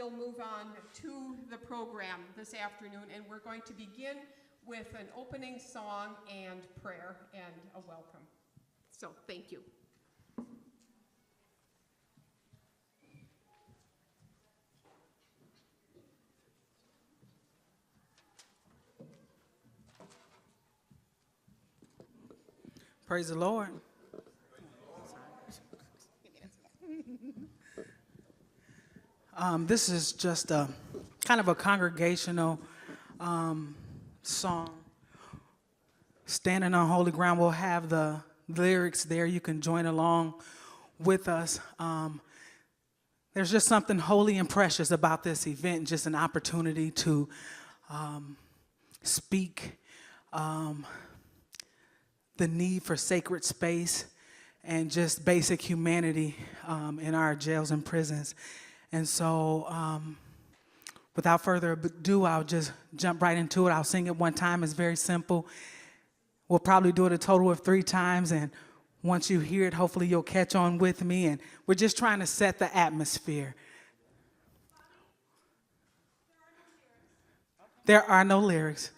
we'll move on to the program this afternoon, and we're going to begin with an opening song and prayer and a welcome. So, thank you. Praise the Lord. This is just a kind of a congregational song. Standing on holy ground, we'll have the lyrics there. You can join along with us. There's just something holy and precious about this event, just an opportunity to speak the need for sacred space and just basic humanity in our jails and prisons. And so without further ado, I'll just jump right into it. I'll sing it one time. It's very simple. We'll probably do it a total of 3 times, and once you hear it, hopefully you'll catch on with me. And we're just trying to set the atmosphere. There are no lyrics.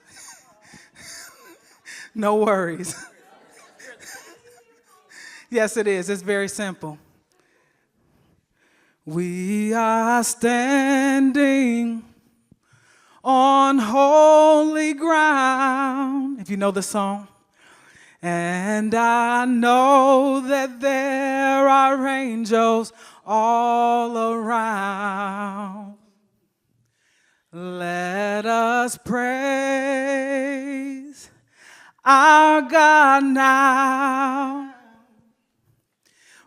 No worries. Yes, it is. It's very simple. We are standing on holy ground. If you know the song. And I know that there are angels all around. Let us praise our God now.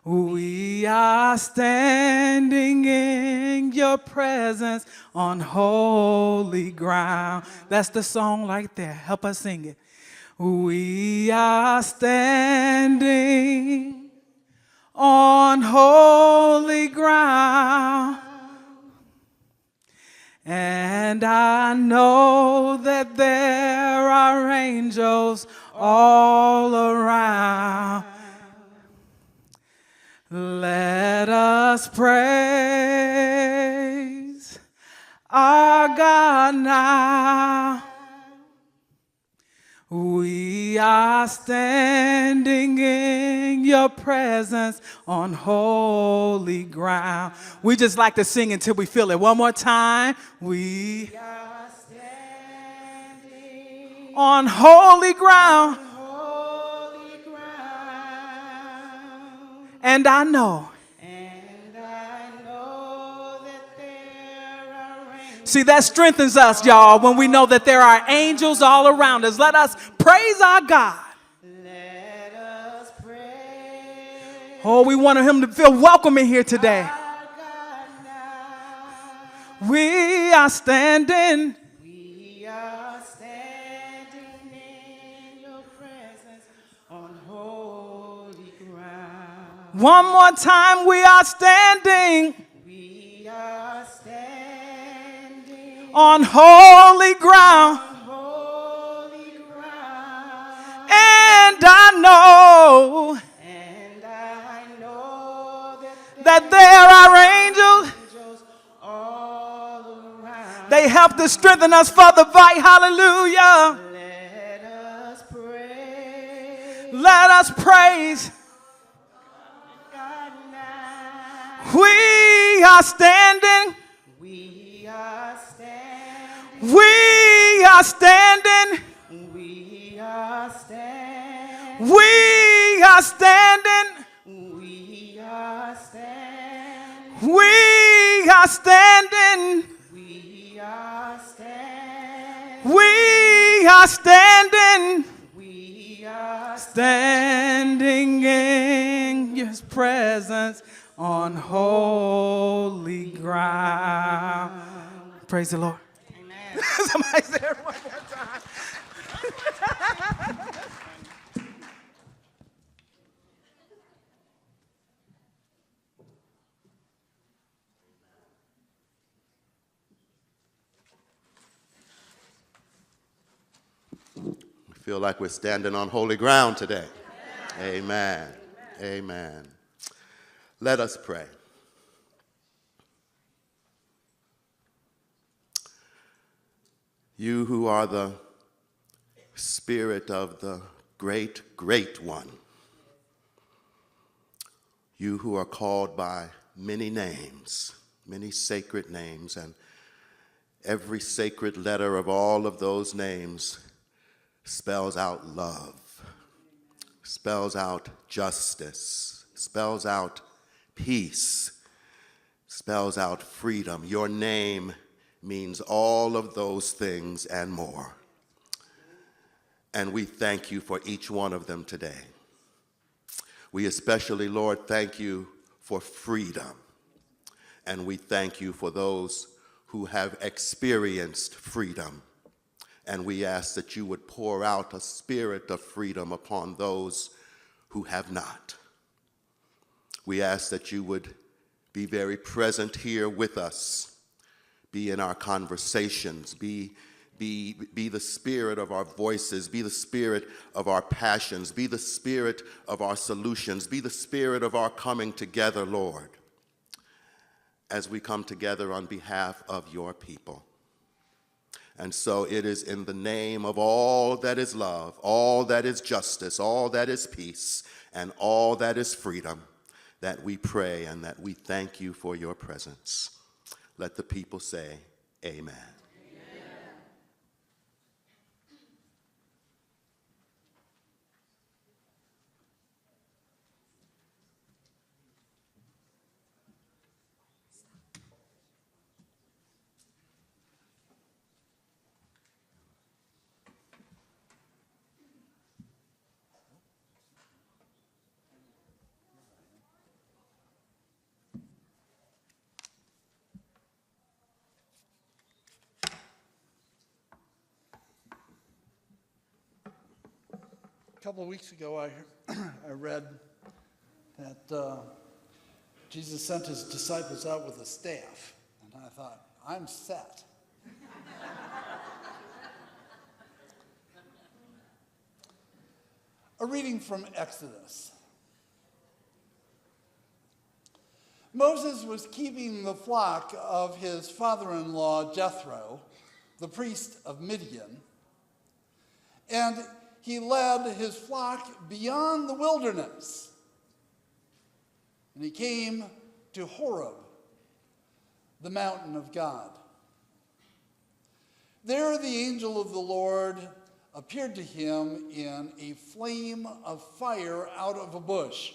We are standing in your presence on holy ground. That's the song right there. Help us sing it. We are standing on holy ground. And I know that there are angels all around. Let us praise our God now. We are standing in your presence on holy ground. We just like to sing until we feel it. One more time. We are standing on holy ground. And I know. that there are angels. See, that strengthens us, y'all, when we know that there are angels all around us. Let us praise our God. Let us praise. Oh, we want him to feel welcome in here today. Our God now. We are standing. We are standing in your presence on holy ground. One more time, we are standing We are standing on holy ground. on holy ground. And I know And I know that there are angels. angels all around. They help to strengthen us for the fight. Hallelujah. Let us pray. Let us praise. God now. We are standing. We are standing. We are standing. We are standing. We are standing. We are standing. We are standing. We are standing. We are standing. We are Standing in his presence on holy ground. Praise the Lord. Amen. Somebody say it one more time. We feel like we're standing on holy ground today. Amen. Amen. Let us pray. You who are the Spirit of the great, great one. You who are called by many names, many sacred names, and every sacred letter of all of those names spells out love, spells out justice, spells out peace, spells out freedom. Your name means all of those things and more. And we thank you for each one of them today. We especially, Lord, thank you for freedom. And we thank you for those who have experienced freedom. And we ask that you would pour out a spirit of freedom upon those who have not. We ask that you would be very present here with us, be in our conversations, be the spirit of our voices, be the spirit of our passions, be the spirit of our solutions, be the spirit of our coming together, Lord, as we come together on behalf of your people. And so it is in the name of all that is love, all that is justice, all that is peace, and all that is freedom that we pray and that we thank you for your presence. Let the people say, amen. A couple of weeks ago, I read that Jesus sent his disciples out with a staff, and I thought, I'm set. A reading from Exodus. Moses was keeping the flock of his father-in-law Jethro, the priest of Midian, and he led his flock beyond the wilderness. And he came to Horeb, the mountain of God. There the angel of the Lord appeared to him in a flame of fire out of a bush.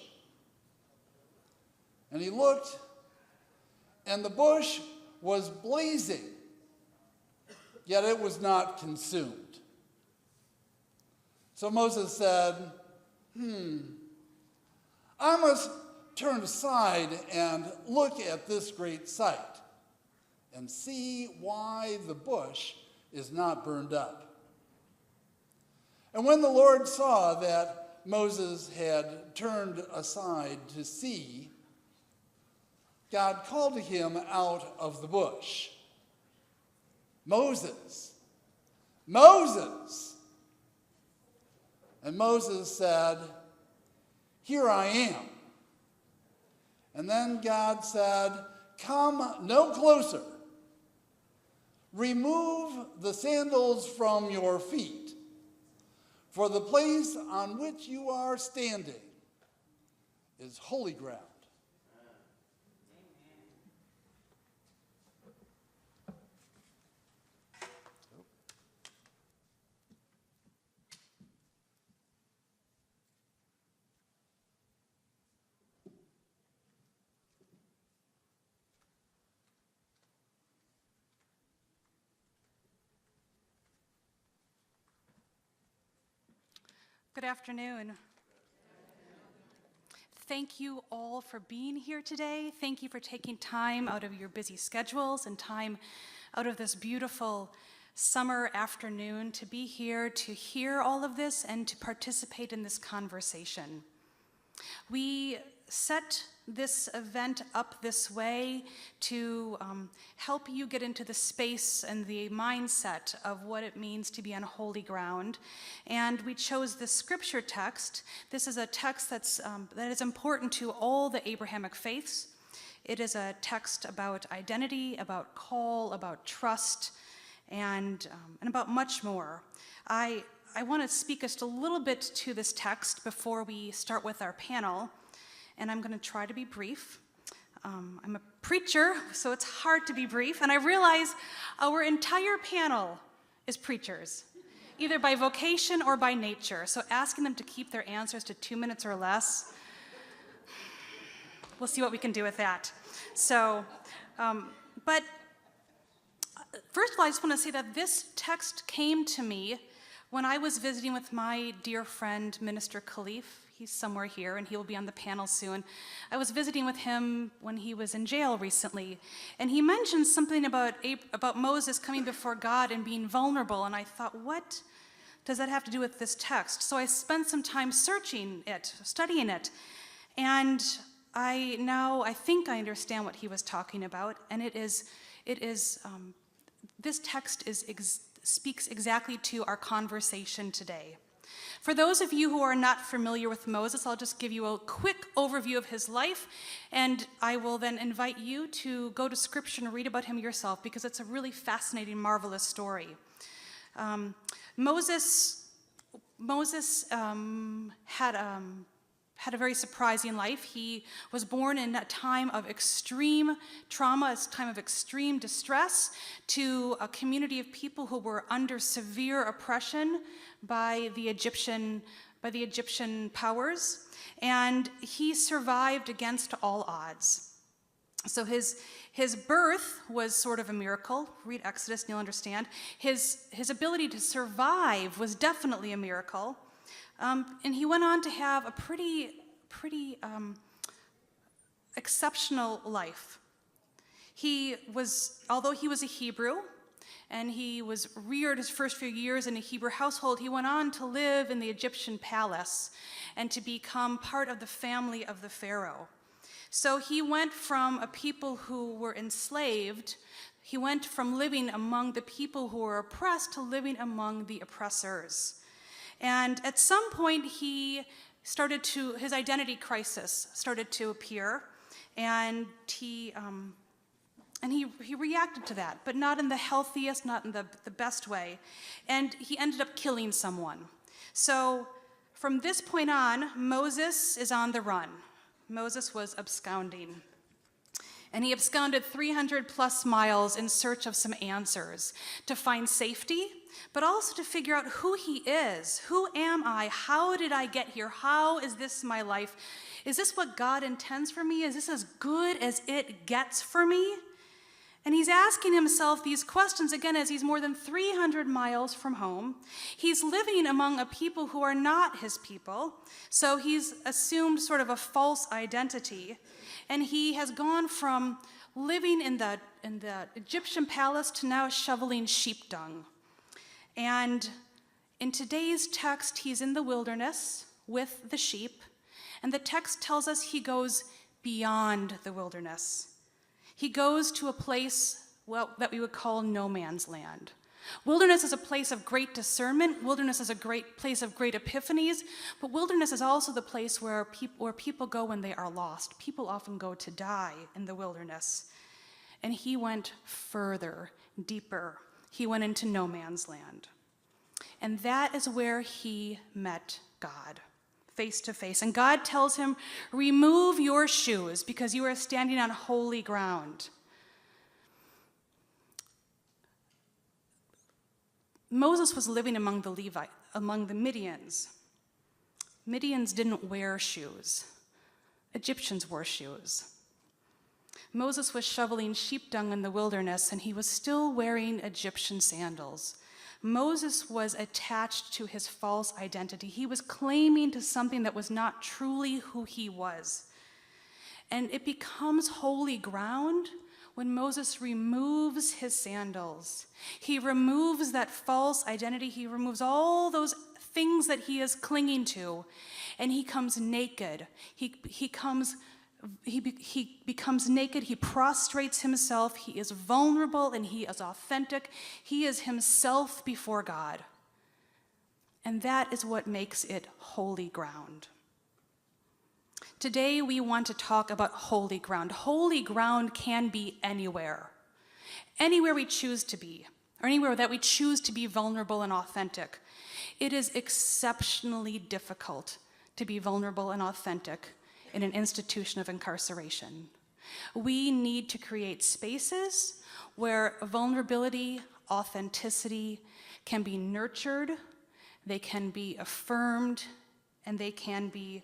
And he looked, and the bush was blazing, yet it was not consumed. So Moses said, I must turn aside and look at this great sight and see why the bush is not burned up. And when the Lord saw that Moses had turned aside to see, God called to him out of the bush, Moses, Moses. And Moses said, here I am. And then God said, come no closer. Remove the sandals from your feet, for the place on which you are standing is holy ground. Good afternoon. Thank you all for being here today. Thank you for taking time out of your busy schedules and time out of this beautiful summer afternoon to be here to hear all of this and to participate in this conversation. We set this event up this way to help you get into the space and the mindset of what it means to be on holy ground. And we chose this scripture text. This is a text that is important to all the Abrahamic faiths. It is a text about identity, about call, about trust, and about much more. I want to speak just a little bit to this text before we start with our panel, and I'm going to try to be brief. I'm a preacher, so it's hard to be brief, and I realize our entire panel is preachers, either by vocation or by nature, so asking them to keep their answers to 2 minutes or less, we'll see what we can do with that. So, but first of all, I just want to say that this text came to me when I was visiting with my dear friend, Minister Khalif. He's somewhere here, and he will be on the panel soon. I was visiting with him when he was in jail recently, and he mentioned something about Moses coming before God and being vulnerable, and I thought, what does that have to do with this text? So I spent some time searching it, studying it, and I think I understand what he was talking about, and this text speaks exactly to our conversation today. For those of you who are not familiar with Moses, I'll just give you a quick overview of his life, and I will then invite you to go to Scripture and read about him yourself, because it's a really fascinating, marvelous story. Moses had a very surprising life. He was born in a time of extreme trauma, a time of extreme distress, to a community of people who were under severe oppression by the Egyptian powers, and he survived against all odds. So his birth was sort of a miracle. Read Exodus and you'll understand. His ability to survive was definitely a miracle. And he went on to have a pretty exceptional life. Although he was a Hebrew, and he was reared his first few years in a Hebrew household, he went on to live in the Egyptian palace and to become part of the family of the Pharaoh. So he went from a people who were enslaved, he went from living among the people who were oppressed to living among the oppressors. And at some point, his identity crisis started to appear, and he reacted to that, but not in the healthiest, not in the best way. And he ended up killing someone. So from this point on, Moses is on the run. Moses was absconding. And he absconded 300 plus miles in search of some answers to find safety, but also to figure out who he is. Who am I? How did I get here? How is this my life? Is this what God intends for me? Is this as good as it gets for me? And he's asking himself these questions again as he's more than 300 miles from home. He's living among a people who are not his people, so he's assumed sort of a false identity. And he has gone from living in the Egyptian palace to now shoveling sheep dung. And in today's text, he's in the wilderness with the sheep, and the text tells us he goes beyond the wilderness. He goes to a place, that we would call no man's land. Wilderness is a place of great discernment. Wilderness is a great place of great epiphanies. But wilderness is also the place where people go when they are lost. People often go to die in the wilderness. And he went further, deeper. He went into no man's land. And that is where he met God, face to face. And God tells him, remove your shoes because you are standing on holy ground. Moses was living among the Midians. Midians didn't wear shoes. Egyptians wore shoes. Moses was shoveling sheep dung in the wilderness, and he was still wearing Egyptian sandals. Moses was attached to his false identity. He was claiming to something that was not truly who he was. And it becomes holy ground when Moses removes his sandals. He removes that false identity. He removes all those things that he is clinging to, and he comes naked. He becomes naked. He prostrates himself. He is vulnerable and he is authentic. He is himself before God. And that is what makes it holy ground. Today, we want to talk about holy ground. Holy ground can be anywhere we choose to be. or anywhere that we choose to be vulnerable and authentic. It is exceptionally difficult to be vulnerable and authentic in an institution of incarceration. We need to create spaces where vulnerability, authenticity can be nurtured, they can be affirmed, and they can be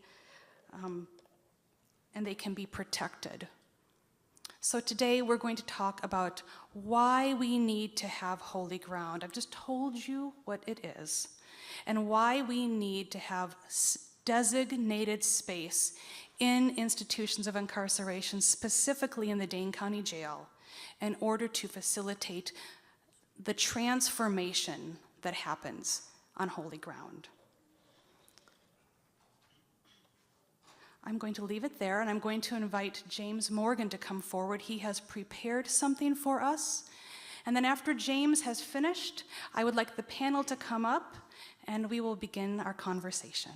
protected. So today we're going to talk about why we need to have holy ground. I've just told you what it is, and why we need to have designated space in institutions of incarceration, specifically in the Dane County Jail, in order to facilitate the transformation that happens on holy ground. I'm going to leave it there, and I'm going to invite James Morgan to come forward. He has prepared something for us. And then after James has finished, I would like the panel to come up, and we will begin our conversation.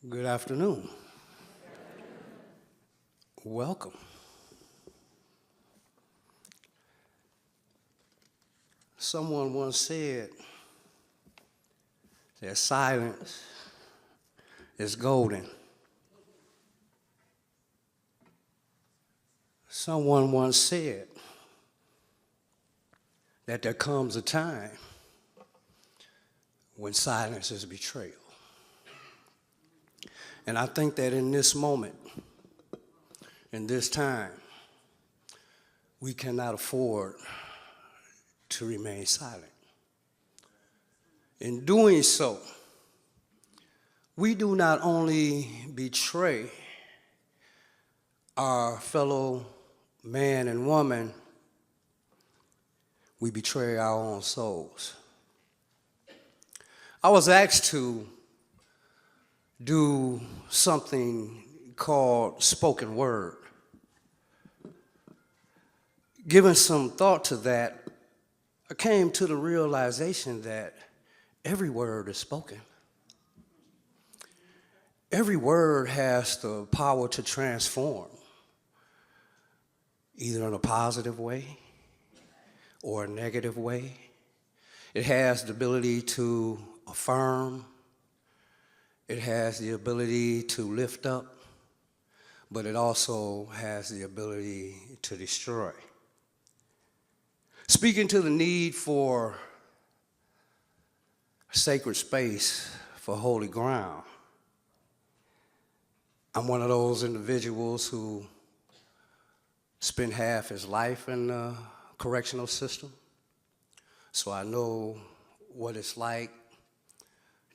Good afternoon. Welcome. Someone once said that silence is golden. Someone once said that there comes a time when silence is betrayal. And I think that in this moment, in this time, we cannot afford to remain silent. In doing so, we do not only betray our fellow man and woman, we betray our own souls. I was asked to do something called spoken word. Given some thought to that, I came to the realization that every word is spoken. Every word has the power to transform, either in a positive way or a negative way. It has the ability to affirm. It has the ability to lift up, but it also has the ability to destroy. Speaking to the need for sacred space for holy ground, I'm one of those individuals who spent half his life in the correctional system, so I know what it's like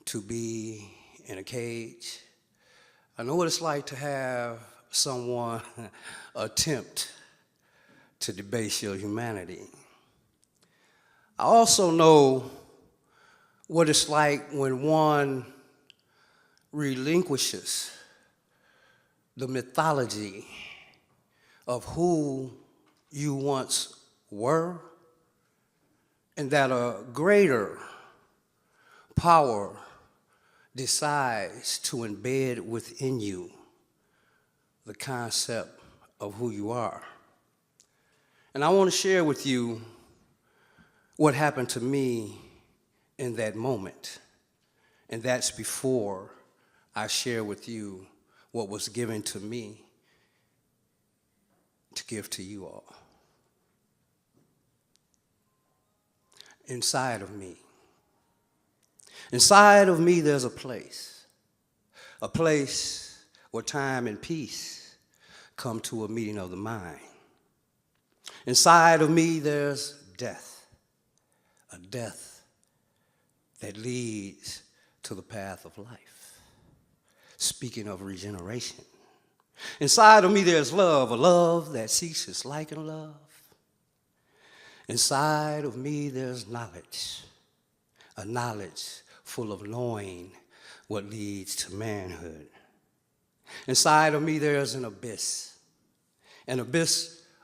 to be in a cage. I know what it's like to have someone attempt to debase your humanity. I also know what it's like when one relinquishes the mythology of who you once were, and that a greater power decides to embed within you the concept of who you are. And I want to share with you what happened to me in that moment. And that's before I share with you what was given to me to give to you all. Inside of me, there's a place where time and peace come to a meeting of the mind. Inside of me, there's death, a death that leads to the path of life. Speaking of regeneration, inside of me, there's love, a love that seeks its like in love. Inside of me, there's knowledge, a knowledge full of knowing what leads to manhood. Inside of me, there's an abyss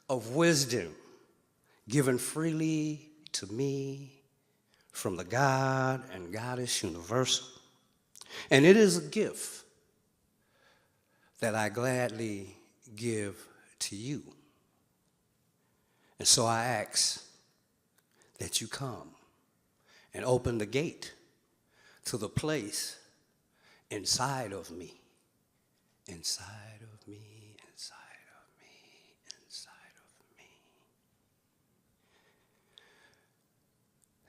of wisdom given freely to me from the God and Goddess universal. And it is a gift that I gladly give to you. And so I ask that you come and open the gate to the place inside of me, inside of me, inside of me, inside of me.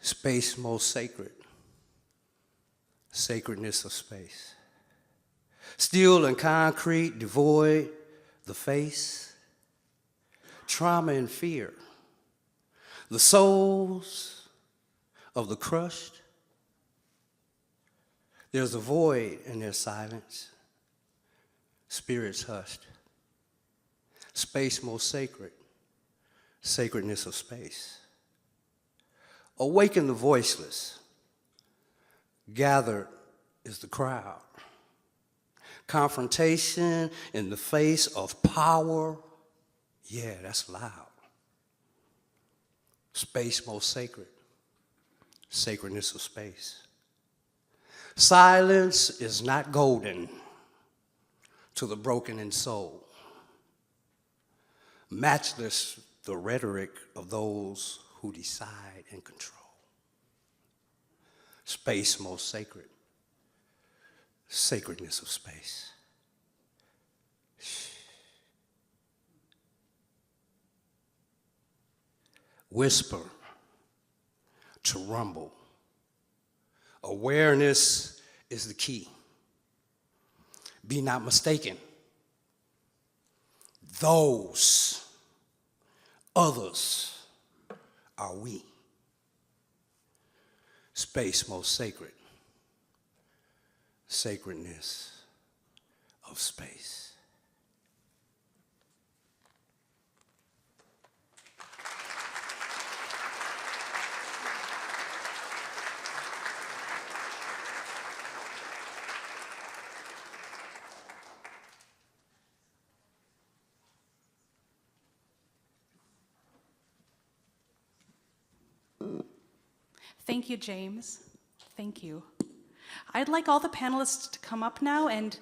Space most sacred, sacredness of space. Steel and concrete, devoid the face, trauma and fear, the souls of the crushed. There's a void in their silence, spirits hushed. Space most sacred, sacredness of space. Awaken the voiceless, gathered is the crowd. Confrontation in the face of power, yeah, that's loud. Space most sacred, sacredness of space. Silence is not golden to the broken in soul. Matchless the rhetoric of those who decide and control. Space most sacred, sacredness of space. Whisper to rumble. Awareness is the key. Be not mistaken. Those others are we. Space most sacred, sacredness of space. Thank you, James. Thank you. I'd like all the panelists to come up now and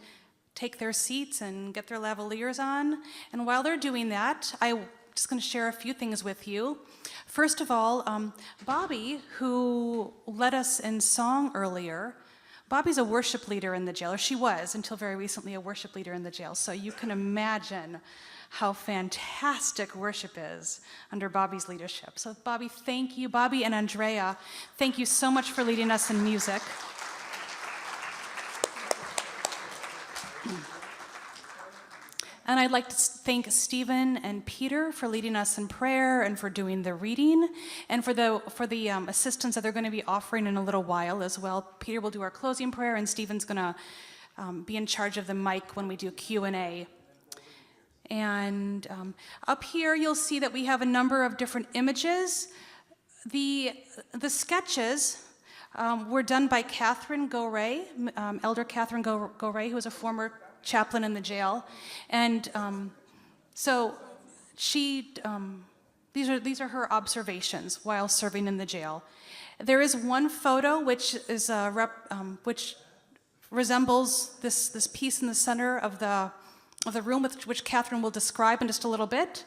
take their seats and get their lavaliers on. And while they're doing that, I'm just going to share a few things with you. First of all, Bobby, who led us in song earlier, Bobby's a worship leader in the jail, or she was until very recently a worship leader in the jail. So you can imagine how fantastic worship is under Bobby's leadership. So Bobby, thank you. Bobby and Andrea, thank you so much for leading us in music. And I'd like to thank Stephen and Peter for leading us in prayer and for doing the reading and for the assistance that they're going to be offering in a little while as well. Peter will do our closing prayer and Stephen's going to be in charge of the mic when we do Q&A. And up here you'll see that we have a number of different images. The sketches were done by Catherine Goray, Elder Catherine Goray, who was a former chaplain in the jail. And so she, these are her observations while serving in the jail. There is one photo which is which resembles this piece in the center of the room, which Catherine will describe in just a little bit.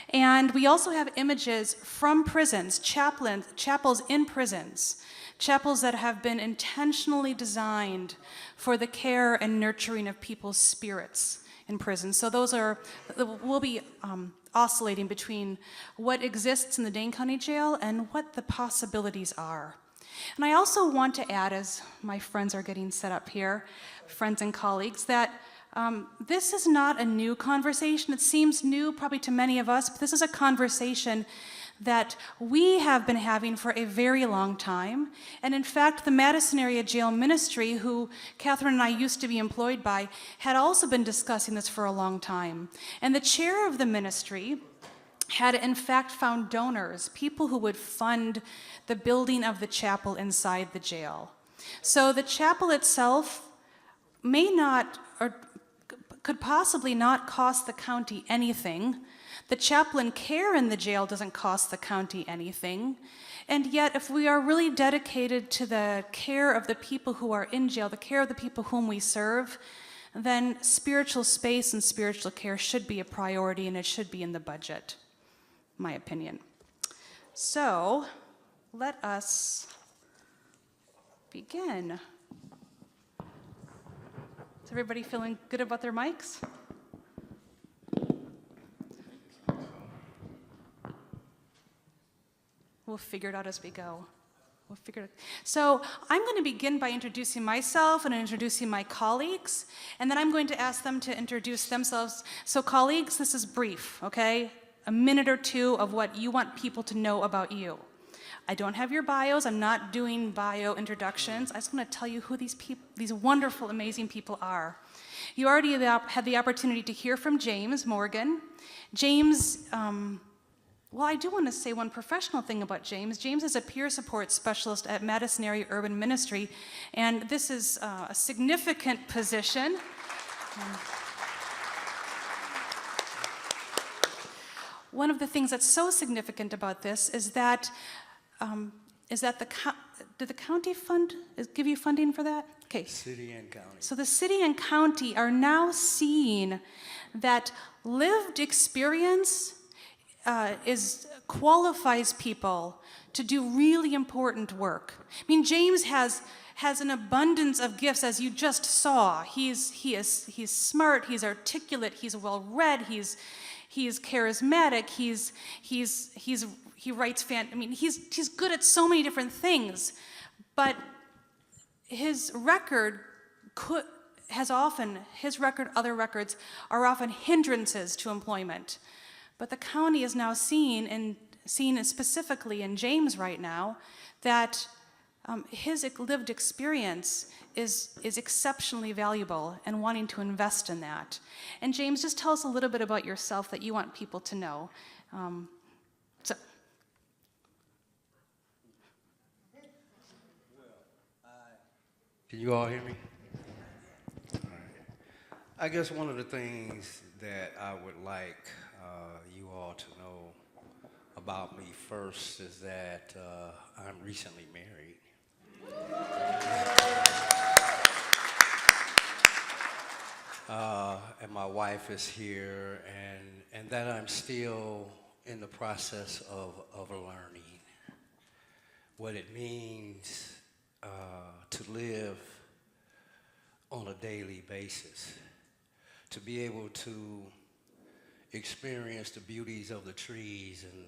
And we also have images from prisons, chapels in prisons, chapels that have been intentionally designed for the care and nurturing of people's spirits in prison. So we'll be oscillating between what exists in the Dane County Jail and what the possibilities are. And I also want to add, as my friends are getting set up here, friends and colleagues, that this is not a new conversation. It seems new probably to many of us, but this is a conversation that we have been having for a very long time. And in fact, the Madison Area Jail Ministry, who Catherine and I used to be employed by, had also been discussing this for a long time. And the chair of the ministry had in fact found donors, people who would fund the building of the chapel inside the jail. So the chapel itself may not, or could possibly not cost the county anything. The chaplain care in the jail doesn't cost the county anything. And yet, if we are really dedicated to the care of the people who are in jail, the care of the people whom we serve, then spiritual space and spiritual care should be a priority, and it should be in the budget, my opinion. So, let us begin. Is everybody feeling good about their mics? We'll figure it out as we go. We'll figure it out. So I'm going to begin by introducing myself and introducing my colleagues, and then I'm going to ask them to introduce themselves. So colleagues, this is brief, okay? A minute or two of what you want people to know about you. I don't have your bios. I'm not doing bio introductions. I just want to tell you who these wonderful, amazing people are. You already had the opportunity to hear from James Morgan. James, well, I do want to say one professional thing about James. James is a peer support specialist at Madison Area Urban Ministry, and this is a significant position. One of the things that's so significant about this is that did the county give you funding for that? Okay. City and county. So the city and county are now seeing that lived experience qualifies people to do really important work. I mean, James has an abundance of gifts, as you just saw. He's smart, he's articulate, he's well-read, he's charismatic, he writes he's good at so many different things, but his record other records are often hindrances to employment. But the county is now seeing specifically in James right now that his lived experience is exceptionally valuable and wanting to invest in that. And James, just tell us a little bit about yourself that you want people to know. Can you all hear me? All right. I guess one of the things that I would like you all to know about me first is that I'm recently married. And my wife is here, and that I'm still in the process of learning what it means to live on a daily basis, to be able to experience the beauties of the trees and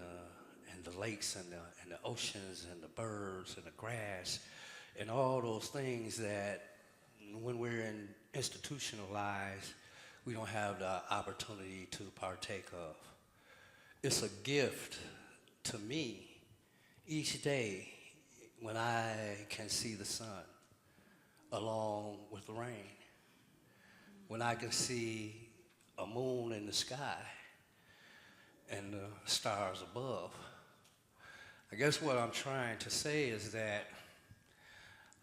the lakes and the oceans and the birds and the grass and all those things that when we're institutionalized, we don't have the opportunity to partake of. It's a gift to me each day when I can see the sun along with the rain, when I can see a moon in the sky and the stars above. I guess what I'm trying to say is that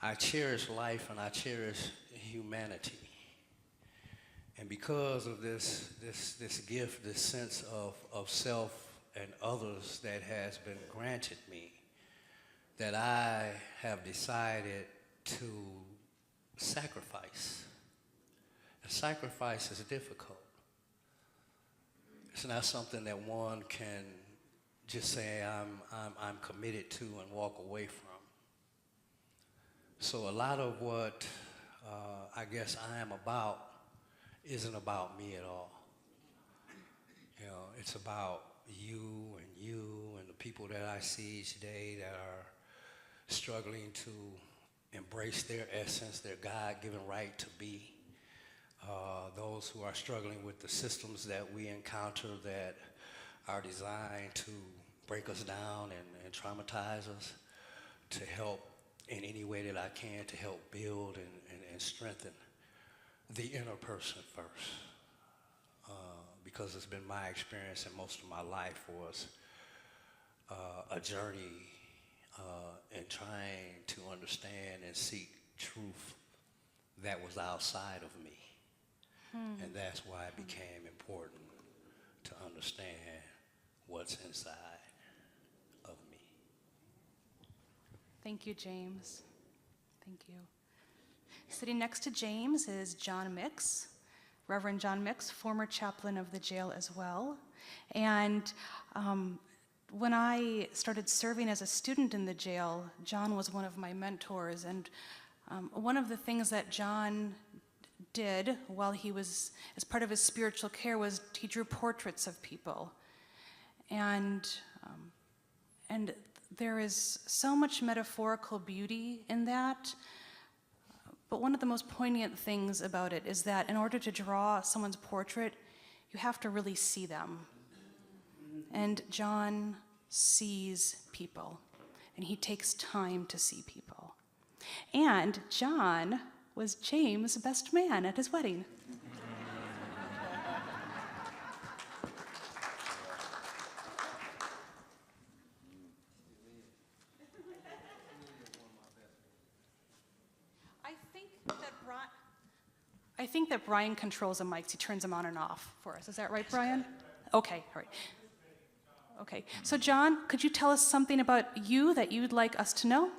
I cherish life and I cherish humanity. And because of this gift, this sense of self and others that has been granted me, that I have decided to sacrifice. And sacrifice is difficult. It's not something that one can just say I'm committed to and walk away from. So a lot of what I guess I am about isn't about me at all. You know, it's about you and the people that I see each day that are struggling to embrace their essence, their God-given right to be. Those who are struggling with the systems that we encounter that are designed to break us down and traumatize us, to help in any way that I can to help build and strengthen the inner person first. Because it's been my experience and most of my life was a journey in trying to understand and seek truth that was outside of me. And that's why it became important to understand what's inside of me. Thank you, James. Thank you. Sitting next to James is John Mix, Reverend John Mix, former chaplain of the jail as well. And when I started serving as a student in the jail, John was one of my mentors. And one of the things that John did while he was, as part of his spiritual care, was he drew portraits of people. And there is so much metaphorical beauty in that. But one of the most poignant things about it is that in order to draw someone's portrait, you have to really see them. And John sees people, and he takes time to see people. And John was James' best man at his wedding. I think that Brian controls the mics. He turns them on and off for us. Is that right, Brian? Okay, all right. Okay, so John, could you tell us something about you that you'd like us to know?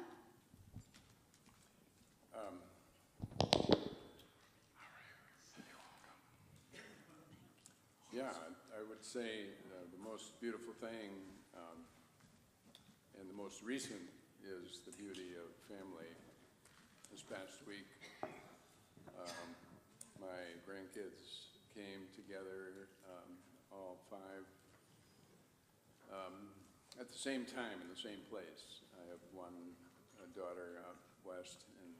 Yeah, I would say the most beautiful thing and the most recent is the beauty of family. This past week, my grandkids came together, all five, at the same time in the same place. I have one daughter out west, and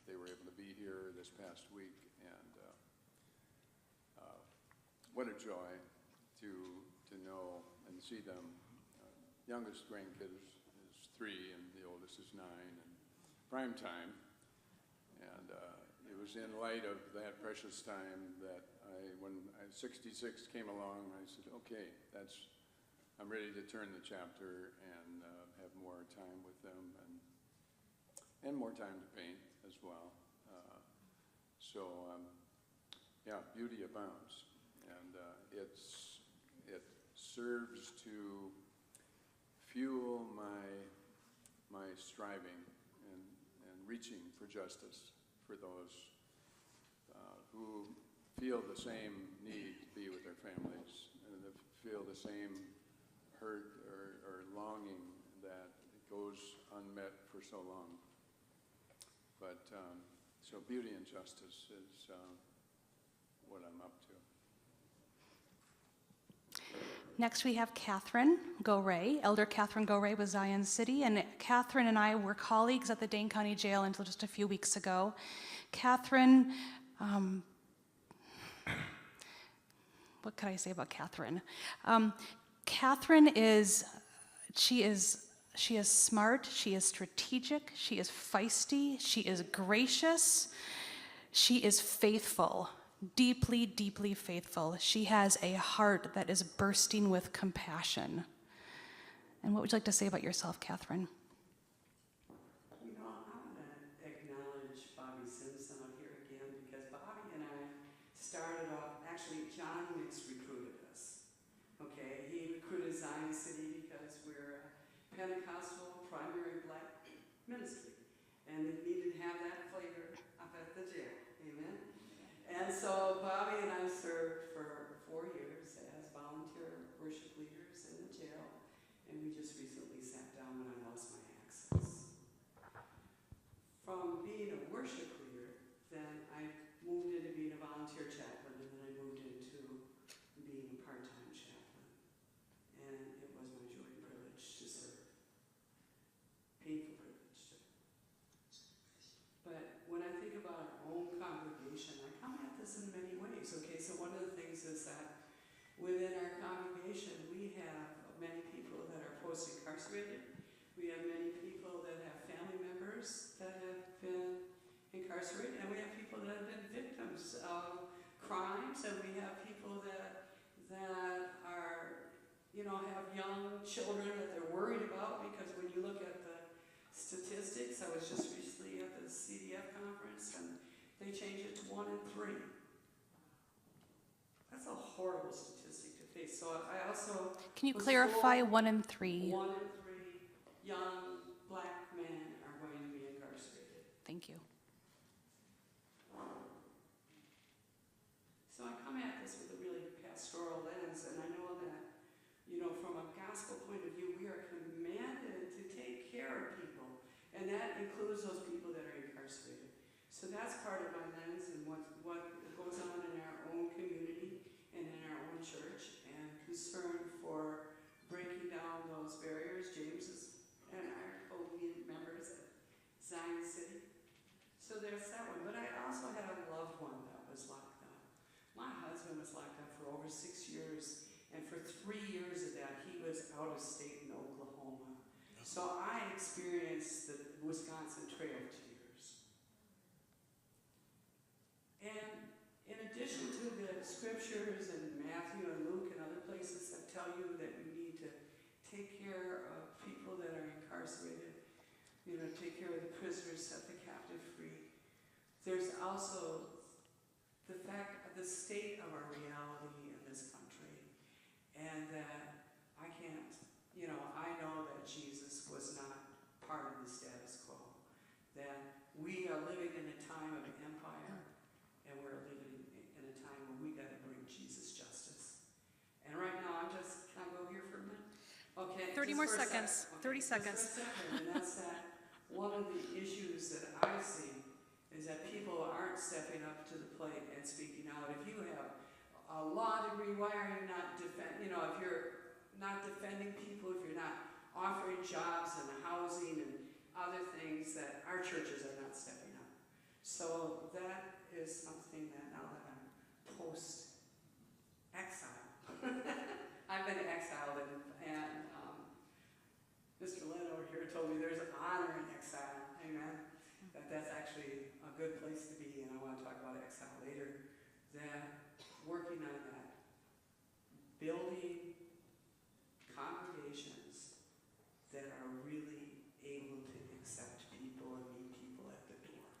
they were able to be here this past week, and what a joy to know and see them. Youngest grandkid is 3, and the oldest is 9, and prime time. And it was in light of that precious time that when 66 came along, I said, okay, I'm ready to turn the chapter and have more time with them and more time to paint as well. Yeah, beauty abounds, and it serves to fuel my striving and reaching for justice for those who feel the same need to be with their families and that feel the same hurt or longing that goes unmet for so long. But so beauty and justice is what I'm up to. Next we have Catherine Goray, Elder Catherine Goray with Zion City, and Catherine and I were colleagues at the Dane County Jail until just a few weeks ago. Catherine, what could I say about Catherine? Catherine she is smart, she is strategic, she is feisty, she is gracious, she is faithful. Deeply, deeply faithful. She has a heart that is bursting with compassion. And what would you like to say about yourself, Catherine? You know, I want to acknowledge Bobby Simpson up here again, because Bobby and I started off, actually John Mix recruited us. Okay, he recruited Zion City because we're a Pentecostal primary black ministry, and they needed to have that flavor up at the jail. Amen. And so Bobby and I served for 4 years as volunteer worship leaders in the jail, and we just recently sat down when I lost my access. From being a worship leader, then I moved into being a volunteer chaplain, and then I moved into being a part-time chaplain. And it was my joy and privilege to serve. Painful privilege to. But when I think about our own congregation, I come at this in many ways. Okay, so one of the things is that within our congregation, we have many people that are post-incarcerated. We have many people that have family members that have been incarcerated, and we have people that have been victims of crimes, and we have people that are, have young children that they're worried about, because when you look at the statistics, I was just recently at the CDF conference, and they changed it to 1 in 3. That's a horrible statistic to interfaith. So I also Can you was clarify told 1 and 3? 1 in 3 young black men are going to be incarcerated. Thank you. So I come at this with a really pastoral lens, and I know that, you know, from a gospel point of view, we are commanded to take care of people, and that includes those people that are incarcerated. So that's part of my lens and what goes on in our own community and in our own church, and concern for breaking down those barriers. James and I are co-lead members at Zion City. So there's that one. But I also had a loved one that was locked up. My husband was locked up for over 6 years, and for 3 years of that, he was out of state in Oklahoma. So I experienced the Wisconsin Trail tears. And in addition to the scriptures in Matthew and Luke and other places that tell you that you need to take care of people that are incarcerated, you know, take care of the prisoners, set the captive free, there's also the fact of the state of our reality in this country, and that I can't, you know, I know that Jesus was not part of the status quo, that we are living in a time of empire, and we're living in a time when we got to bring Jesus justice. And right now, can I go here for a minute? Okay. 30 more seconds. 30 seconds. Just for a second, and that's that one of the issues that I see is that people aren't stepping up to the plate and speaking out. If you have a law degree, why are you not if you're not defending people, if you're not offering jobs and housing and other things, that our churches are not stepping up. So that is something that now that I'm post-exile, I've been exiled, and Mr. Lynn over here told me there's honor in exile. Amen. That's actually a good place to be, and I want to talk about exile later. That working on that, building congregations that are really able to accept people and meet people at the door.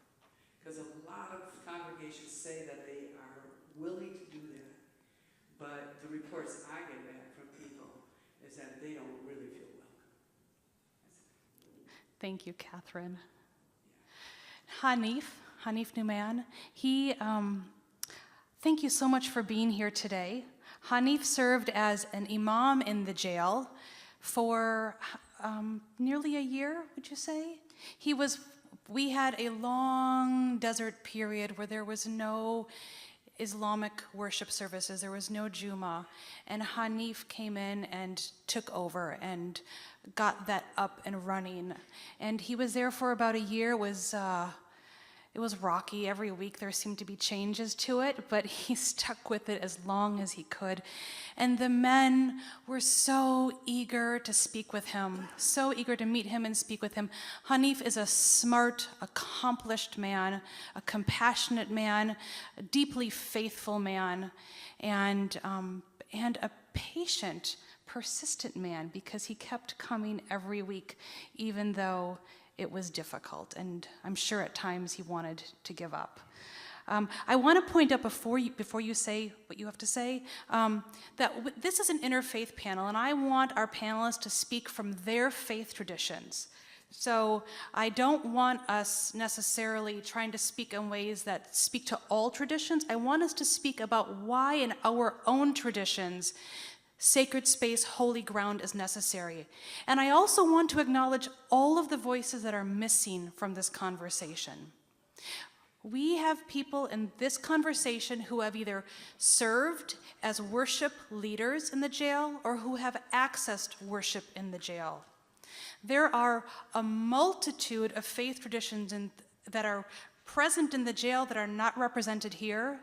Because a lot of congregations say that they are willing to do that, but the reports I get back from people is that they don't really feel welcome. Thank you, Catherine. Hanif Newman, thank you so much for being here today. Hanif served as an imam in the jail for nearly a year, would you say? We had a long desert period where there was no Islamic worship services, there was no Juma, and Hanif came in and took over and got that up and running. And he was there for about a year. It was rocky. Every week there seemed to be changes to it, but he stuck with it as long as he could. And the men were so eager to speak with him, so eager to meet him and speak with him. Hanif is a smart, accomplished man, a compassionate man, a deeply faithful man, and a patient, persistent man, because he kept coming every week, even though it was difficult, and I'm sure at times he wanted to give up. I want to point out before you say what you have to say, that this is an interfaith panel, and I want our panelists to speak from their faith traditions. So I don't want us necessarily trying to speak in ways that speak to all traditions. I want us to speak about why in our own traditions sacred space, holy ground is necessary. And I also want to acknowledge all of the voices that are missing from this conversation. We have people in this conversation who have either served as worship leaders in the jail or who have accessed worship in the jail. There are a multitude of faith traditions that are present in the jail that are not represented here,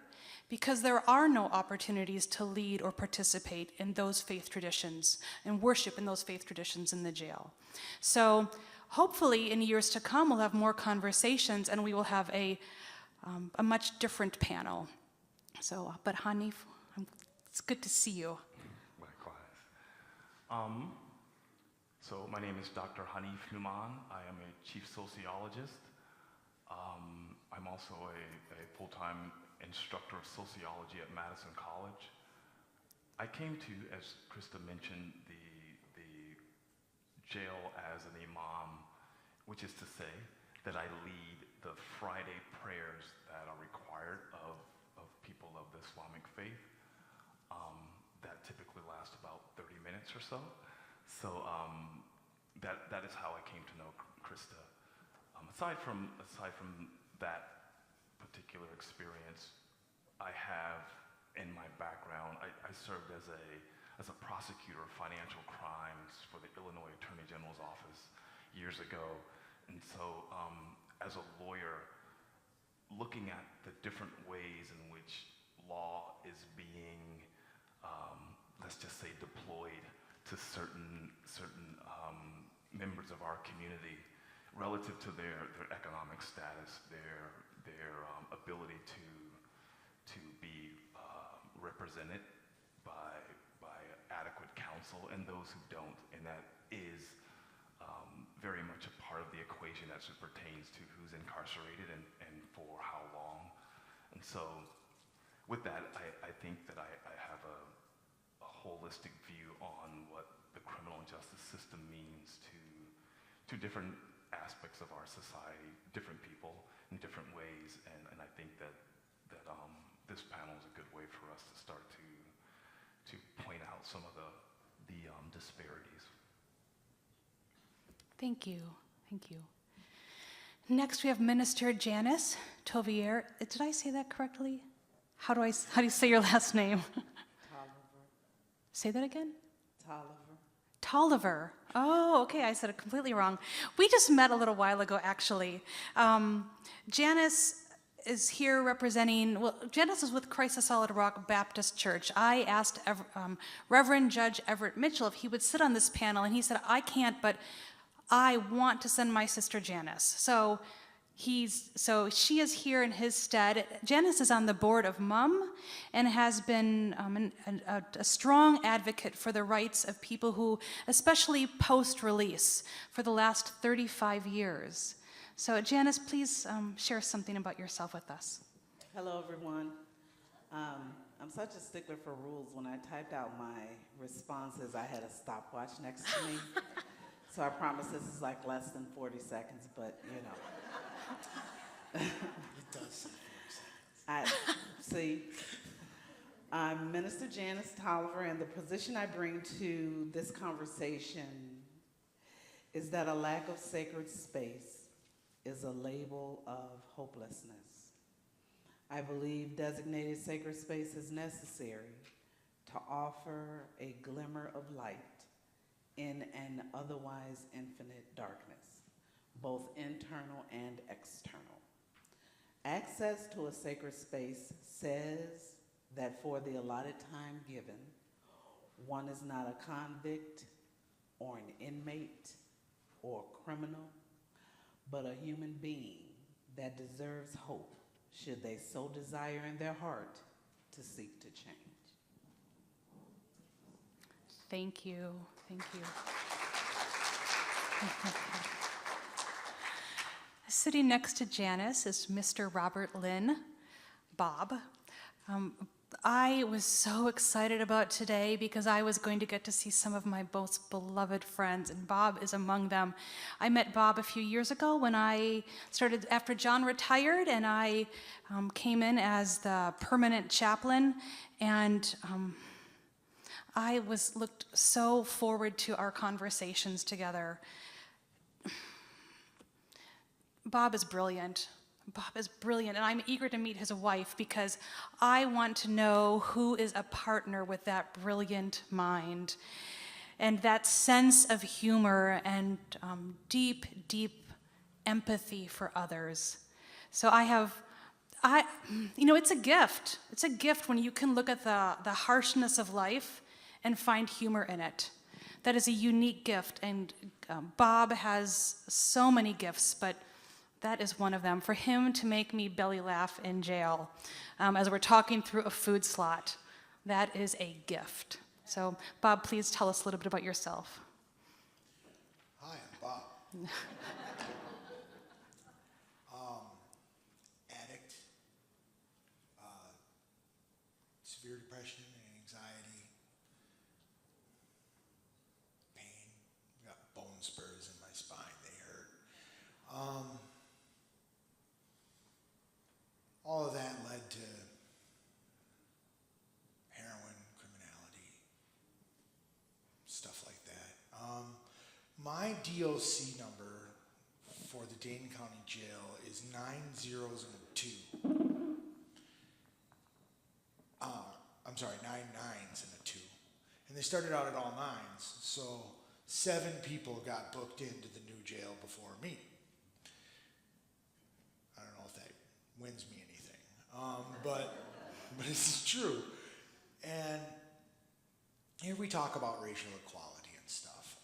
because there are no opportunities to lead or participate in those faith traditions and worship in those faith traditions in the jail. So hopefully in years to come, we'll have more conversations and we will have a much different panel. So, but Hanif, it's good to see you. Likewise. So my name is Dr. Hanif Numan. I am a chief sociologist. I'm also a full-time instructor of sociology at Madison College. I came to, as Christa mentioned, the jail as an imam, which is to say that I lead the Friday prayers that are required of people of the Islamic faith. That typically last about 30 minutes or so. So that is how I came to know Christa. Aside from that particular experience, I have in my background, I served as a prosecutor of financial crimes for the Illinois Attorney General's office years ago. And so as a lawyer, looking at the different ways in which law is being, let's just say, deployed to certain members of our community relative to their economic status, their ability to be represented by adequate counsel, and those who don't, and that is very much a part of the equation as it pertains to who's incarcerated and for how long. And so with that, I think that I have a holistic view on what the criminal justice system means to different aspects of our society, different people in different ways, and I think that this panel is a good way for us to start to point out some of the disparities. Thank you. Thank you. Next, we have Minister Janice Tovier. Did I say that correctly? How do you say your last name? Tolliver. Say that again? Tolliver. Tolliver. Oh, okay, I said it completely wrong. We just met a little while ago, actually. Janice is here representing, well, Janice is with Christ the Solid Rock Baptist Church. I asked Reverend Judge Everett Mitchell if he would sit on this panel, and he said, I can't, but I want to send my sister Janice. So she is here in his stead. Janice is on the board of MUM and has been a strong advocate for the rights of people who, especially post-release, for the last 35 years. So Janice, please share something about yourself with us. Hello, everyone. I'm such a stickler for rules. When I typed out my responses, I had a stopwatch next to me. So I promise this is like less than 40 seconds, but you know. It does say 40 seconds. I'm Minister Janice Tolliver, and the position I bring to this conversation is that a lack of sacred space is a label of hopelessness. I believe designated sacred space is necessary to offer a glimmer of light in an otherwise infinite darkness, both internal and external. Access to a sacred space says that for the allotted time given, one is not a convict or an inmate or a criminal, but a human being that deserves hope, should they so desire in their heart to seek to change. Thank you. Thank you. Sitting next to Janice is Mr. Robert Lynn, Bob. I was so excited about today because I was going to get to see some of my most beloved friends, and Bob is among them. I met Bob a few years ago when I started, after John retired, and I came in as the permanent chaplain, and I looked so forward to our conversations together. Bob is brilliant. Bob is brilliant, and I'm eager to meet his wife because I want to know who is a partner with that brilliant mind and that sense of humor and deep, deep empathy for others. So it's a gift. It's a gift when you can look at the harshness of life and find humor in it. That is a unique gift, and Bob has so many gifts, but that is one of them. For him to make me belly laugh in jail as we're talking through a food slot, that is a gift. So, Bob, please tell us a little bit about yourself. Hi, I'm Bob. Addict, severe depression and anxiety, spurs in my spine, they hurt. All of that led to heroin, criminality, stuff like that. My DOC number for the Dane County Jail is 9 zeros and a 2. I'm sorry, 9 nines and a 2. And they started out at all 9s, so 7 people got booked into the new jail before me. I don't know if that wins me anything, but it's true. And here we talk about racial equality and stuff.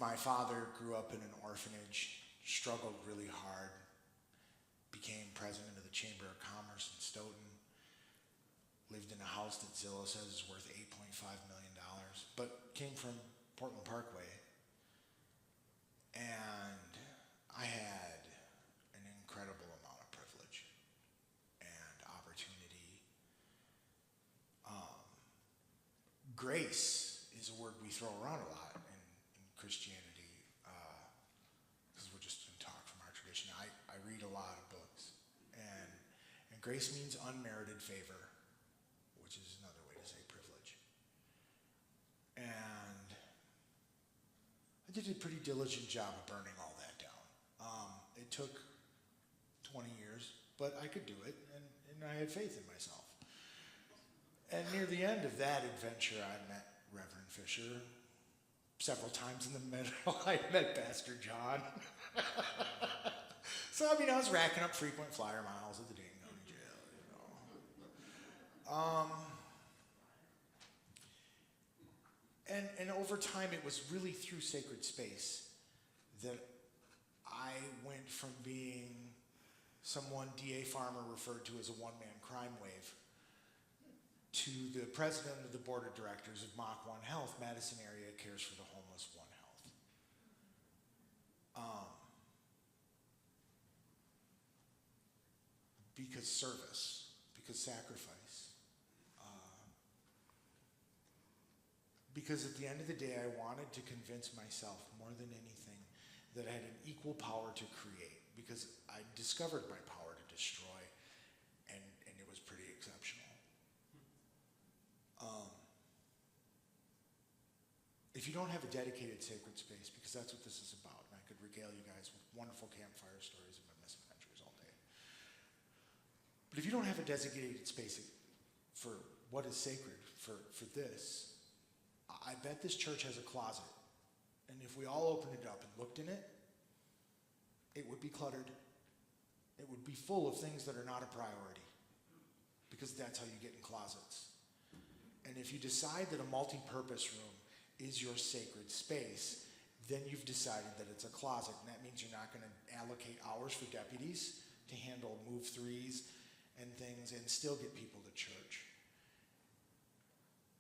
My father grew up in an orphanage, struggled really hard, became president of the Chamber of Commerce in Stoughton, lived in a house that Zillow says is worth $8.5 million, but came from Portland Parkway. And I had an incredible amount of privilege and opportunity. Grace is a word we throw around a lot in Christianity, because we're just going to talk from our tradition. I read a lot of books, and grace means unmerited favor, which is another way to say privilege. And I did a pretty diligent job of burning all that down. It took 20 years, but I could do it, and I had faith in myself. And near the end of that adventure, I met Reverend Fisher. Several times in the middle, I met Pastor John. So, I was racking up frequent flyer miles at the Dane County Jail, And over time, it was really through sacred space that I went from being someone D.A. Farmer referred to as a one-man crime wave to the president of the board of directors of Mach One Health, Madison Area Cares for the Homeless One Health. Because service, because sacrifice. Because at the end of the day, I wanted to convince myself more than anything that I had an equal power to create, because I discovered my power to destroy, and it was pretty exceptional. If you don't have a dedicated sacred space, because that's what this is about, and I could regale you guys with wonderful campfire stories of my misadventures all day. But if you don't have a designated space for what is sacred, for this, I bet this church has a closet. And if we all opened it up and looked in it, it would be cluttered. It would be full of things that are not a priority, because that's how you get in closets. And if you decide that a multi-purpose room is your sacred space, then you've decided that it's a closet, and that means you're not going to allocate hours for deputies to handle move threes and things and still get people to church,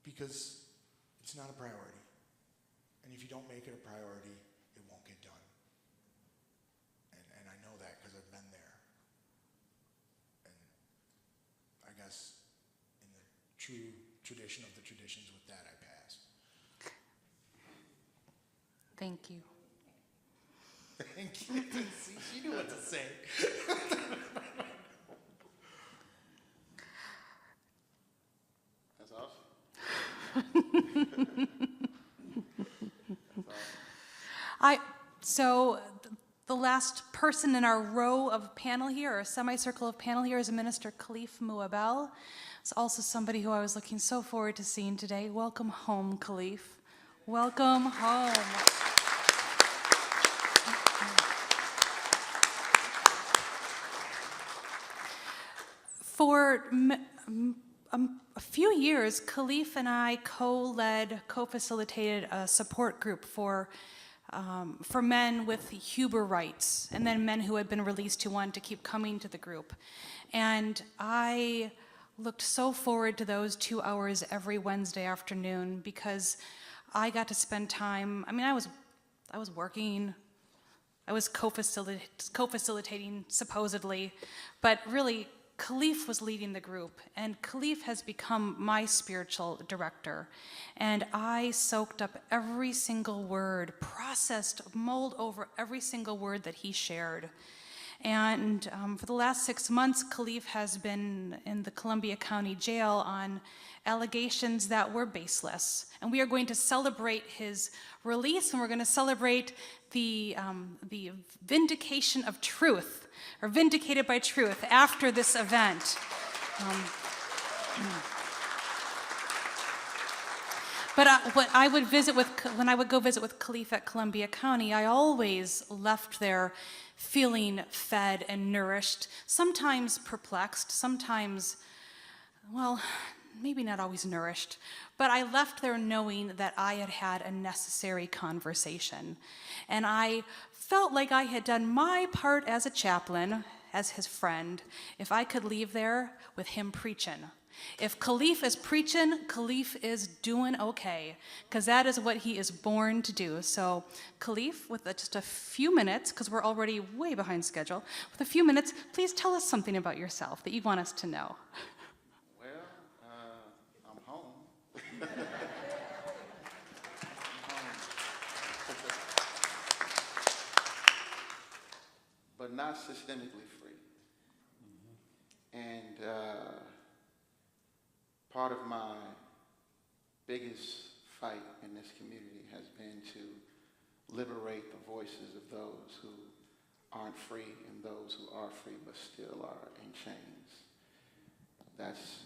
because it's not a priority. And if you don't make it a priority, it won't get done. And I know that because I've been there. And I guess in the true tradition of the traditions, with that I pass. Thank you. Thank you. See, she knew what to say. That's awesome. So the last person in our row of panel here, or semicircle of panel here, is Minister Khalif Muabel. It's also somebody who I was looking so forward to seeing today. Welcome home, Khalif. Welcome home. For a few years, Khalif and I co-facilitated a support group for men with Huber rights, and then men who had been released who wanted to keep coming to the group. And I looked so forward to those 2 hours every Wednesday afternoon, because I got to spend time, I was working, I was co-facilitating supposedly, but really Khalif was leading the group, and Khalif has become my spiritual director. And I soaked up every single word, processed, mulled over every single word that he shared. And for the last 6 months, Khalif has been in the Columbia County Jail on allegations that were baseless. And we are going to celebrate his release, and we're going to celebrate the vindication of truth, or vindicated by truth, after this event. But when I would go visit with Khalif at Columbia County, I always left there feeling fed and nourished, sometimes perplexed, sometimes, well, maybe not always nourished, but I left there knowing that I had had a necessary conversation. And I felt like I had done my part as a chaplain, as his friend, if I could leave there with him preaching. If Khalif is preaching, Khalif is doing okay, because that is what he is born to do. So Khalif, with just a few minutes, because we're already way behind schedule, with a few minutes, please tell us something about yourself that you want us to know. I'm home. But not systemically free. And part of my biggest fight in this community has been to liberate the voices of those who aren't free and those who are free but still are in chains. That's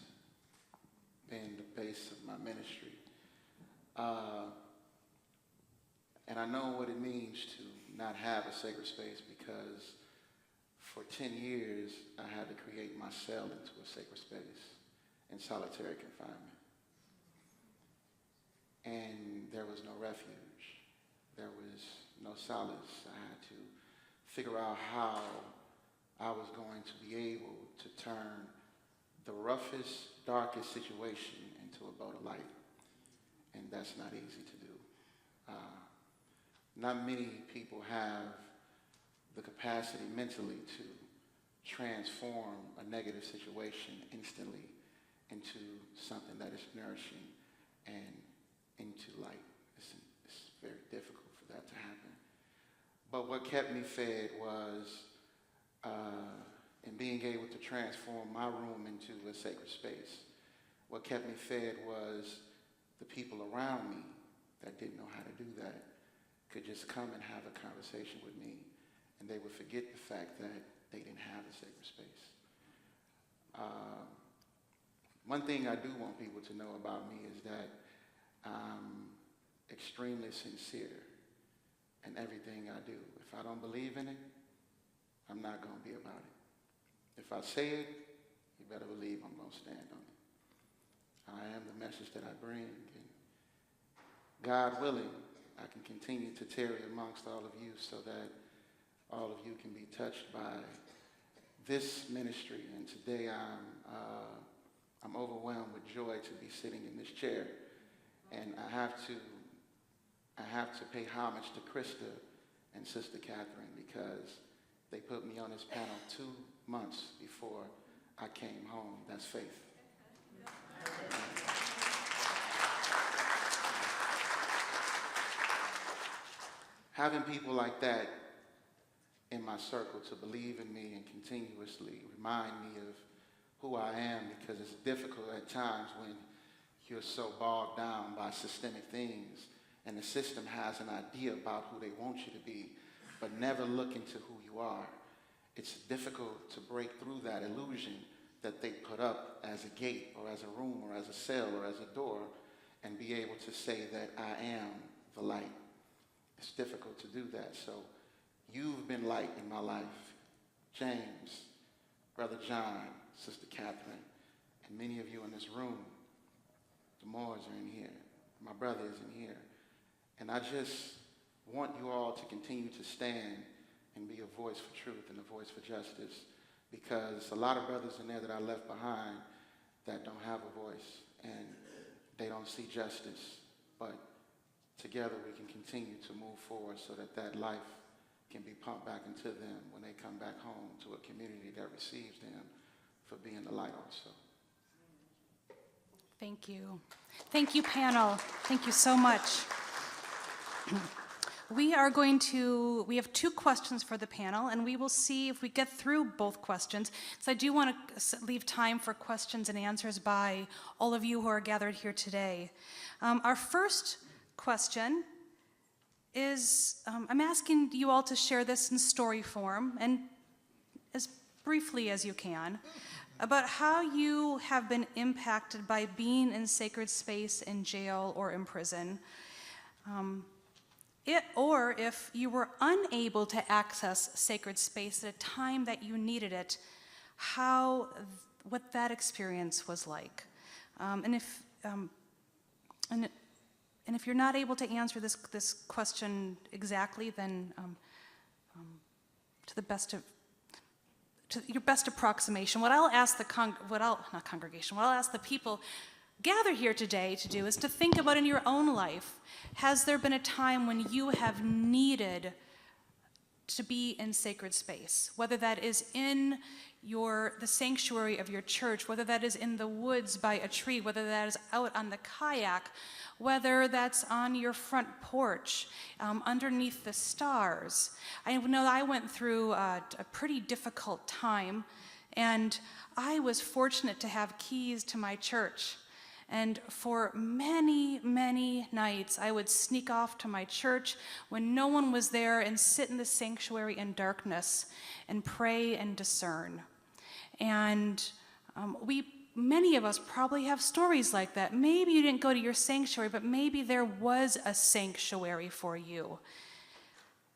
been the base of my ministry. And I know what it means to not have a sacred space, because for 10 years I had to create my cell into a sacred space in solitary confinement. And there was no refuge. There was no solace. I had to figure out how I was going to be able to turn the roughest, darkest situation into a boat of light. And that's not easy to do. Not many people have the capacity mentally to transform a negative situation instantly into something that is nourishing and into light. It's very difficult for that to happen. But what kept me fed was in being able to transform my room into a sacred space. What kept me fed was the people around me that didn't know how to do that could just come and have a conversation with me, and they would forget the fact that they didn't have a sacred space. One thing I do want people to know about me is that I'm extremely sincere in everything I do. If I don't believe in it, I'm not going to be about it. If I say it, you better believe I'm going to stand on it. I am the message that I bring, and God willing, I can continue to tarry amongst all of you so that all of you can be touched by this ministry. And today I'm overwhelmed with joy to be sitting in this chair. And I have to pay homage to Christa and Sister Catherine, because they put me on this panel 2 months before I came home. That's faith. Having people like that in my circle to believe in me and continuously remind me of who I am, because it's difficult at times when you're so bogged down by systemic things and the system has an idea about who they want you to be, but never look into who you are. It's difficult to break through that illusion that they put up as a gate or as a room or as a cell or as a door and be able to say that I am the light. It's difficult to do that. So you've been light in my life. James, Brother John, Sister Catherine, and many of you in this room. The Moors are in here. My brother is in here. And I just want you all to continue to stand and be a voice for truth and a voice for justice, because a lot of brothers in there that I left behind that don't have a voice and they don't see justice. But together we can continue to move forward so that that life can be pumped back into them when they come back home to a community that receives them for being the light also. Thank you. Thank you, panel. Thank you so much. We have 2 questions for the panel, and we will see if we get through both questions. So I do want to leave time for questions and answers by all of you who are gathered here today. Our first question is, I'm asking you all to share this in story form, and as briefly as you can, about how you have been impacted by being in sacred space in jail or in prison. Or if you were unable to access sacred space at a time that you needed it, what that experience was like. And if you're not able to answer this question exactly, then to your best approximation, what I'll ask the people gathered here today to do is to think about in your own life, has there been a time when you have needed to be in sacred space, whether that is in the sanctuary of your church, whether that is in the woods by a tree, whether that is out on the kayak, whether that's on your front porch, underneath the stars. I know I went through a pretty difficult time, and I was fortunate to have keys to my church. And for many, many nights, I would sneak off to my church when no one was there and sit in the sanctuary in darkness and pray and discern. And many of us probably have stories like that. Maybe you didn't go to your sanctuary, but maybe there was a sanctuary for you.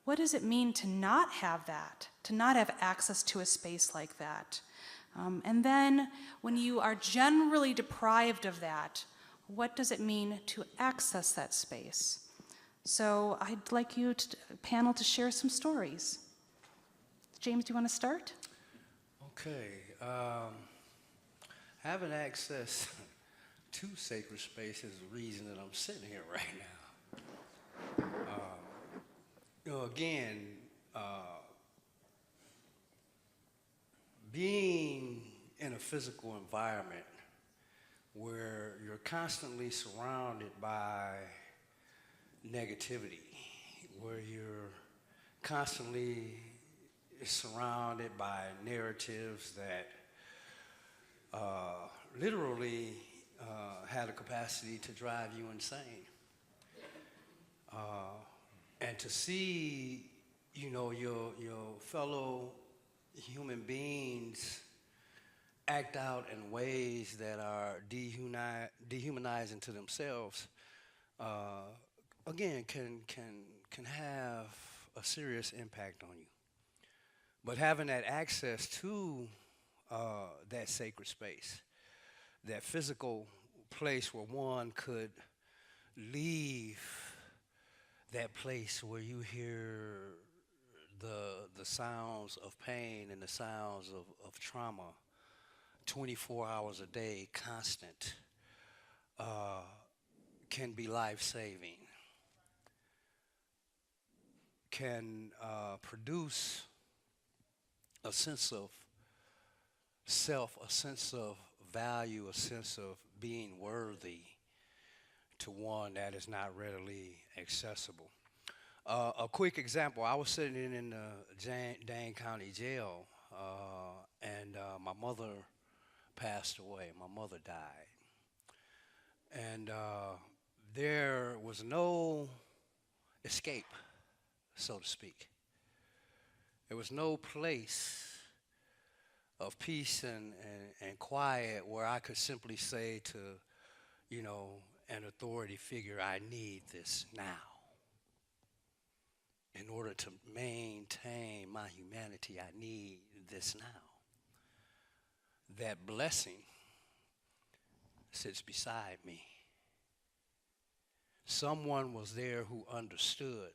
What does it mean to not have that, to not have access to a space like that? And then when you are generally deprived of that, what does it mean to access that space? So I'd like you, panel, to share some stories. James, do you want to start? Okay. Having access to sacred space is the reason that I'm sitting here right now. Again, being in a physical environment where you're constantly surrounded by negativity, where you're constantly surrounded by narratives that literally had a capacity to drive you insane. And to see, your fellow human beings act out in ways that are dehumanizing to themselves, again, can have a serious impact on you. But having that access to that sacred space, that physical place where one could leave that place where you hear the sounds of pain and the sounds of trauma 24 hours a day, constant, can be life-saving, can produce a sense of self, a sense of value, a sense of being worthy to one that is not readily accessible. A quick example, I was sitting in the Dane County Jail, and my mother passed away. My mother died. And there was no escape, so to speak. There was no place of peace and quiet where I could simply say to, an authority figure, I need this now. In order to maintain my humanity, I need this now. That blessing sits beside me. Someone was there who understood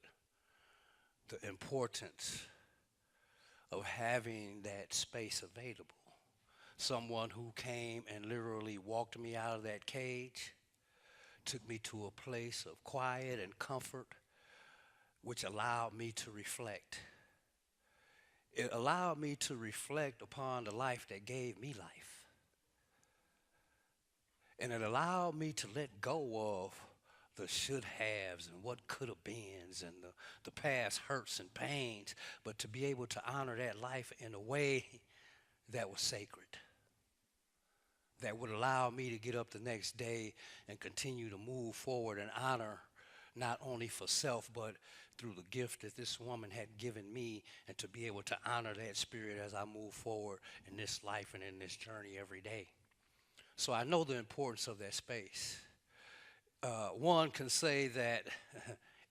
the importance of having that space available. Someone who came and literally walked me out of that cage, took me to a place of quiet and comfort, which allowed me to reflect it allowed me to reflect upon the life that gave me life. And it allowed me to let go of the should haves and what could have beens and the past hurts and pains, but to be able to honor that life in a way that was sacred, that would allow me to get up the next day and continue to move forward and honor not only for self, but through the gift that this woman had given me, and to be able to honor that spirit as I move forward in this life and in this journey every day. So I know the importance of that space. One can say that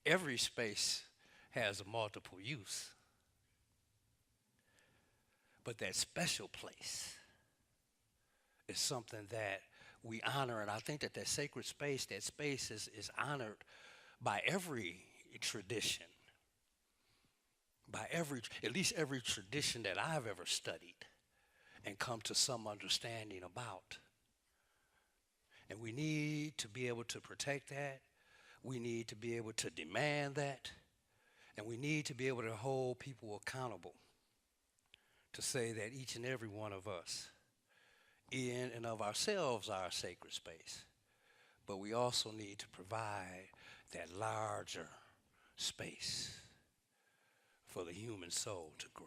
every space has a multiple use, but that special place is something that we honor, and I think that sacred space, that space is honored by every tradition, by at least every tradition that I've ever studied and come to some understanding about. And we need to be able to protect that. We need to be able to demand that. And we need to be able to hold people accountable to say that each and every one of us, in and of ourselves, are a sacred space. But we also need to provide that larger space for the human soul to grow.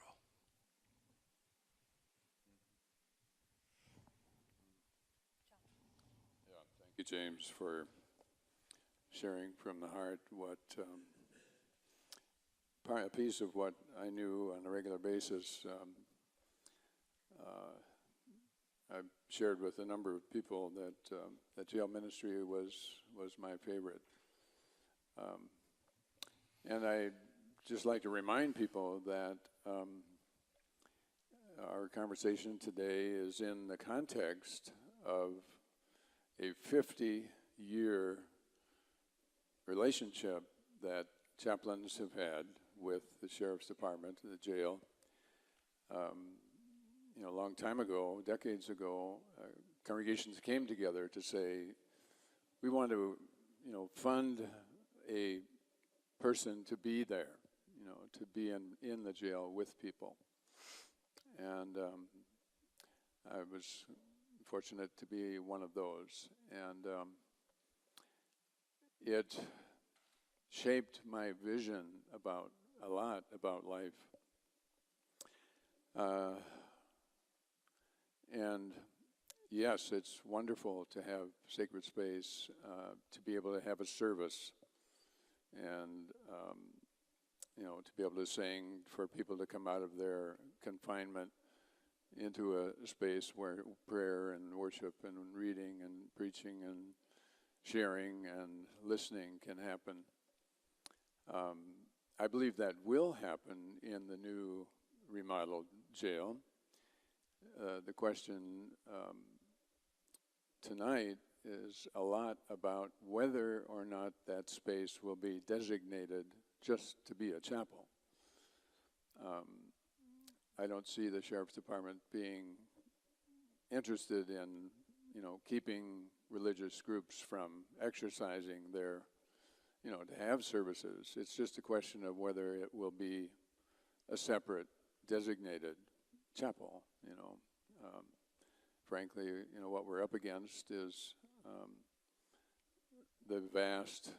Thank you, James, for sharing from the heart what a piece of what I knew on a regular basis. I've shared with a number of people that jail ministry was my favorite. And I just like to remind people that our conversation today is in the context of a 50-year relationship that chaplains have had with the sheriff's department, the jail. A long time ago, decades ago, congregations came together to say, we want to, fund a person to be there, to be in the jail with people. And I was fortunate to be one of those. And it shaped my vision a lot about life. And yes, it's wonderful to have sacred space, to be able to have a service, and to be able to sing, for people to come out of their confinement into a space where prayer and worship and reading and preaching and sharing and listening can happen. I believe that will happen in the new remodeled jail. The question tonight is a lot about whether or not that space will be designated just to be a chapel. I don't see the sheriff's department being interested in, keeping religious groups from exercising their, to have services. It's just a question of whether it will be a separate designated chapel, Frankly, what we're up against is the vast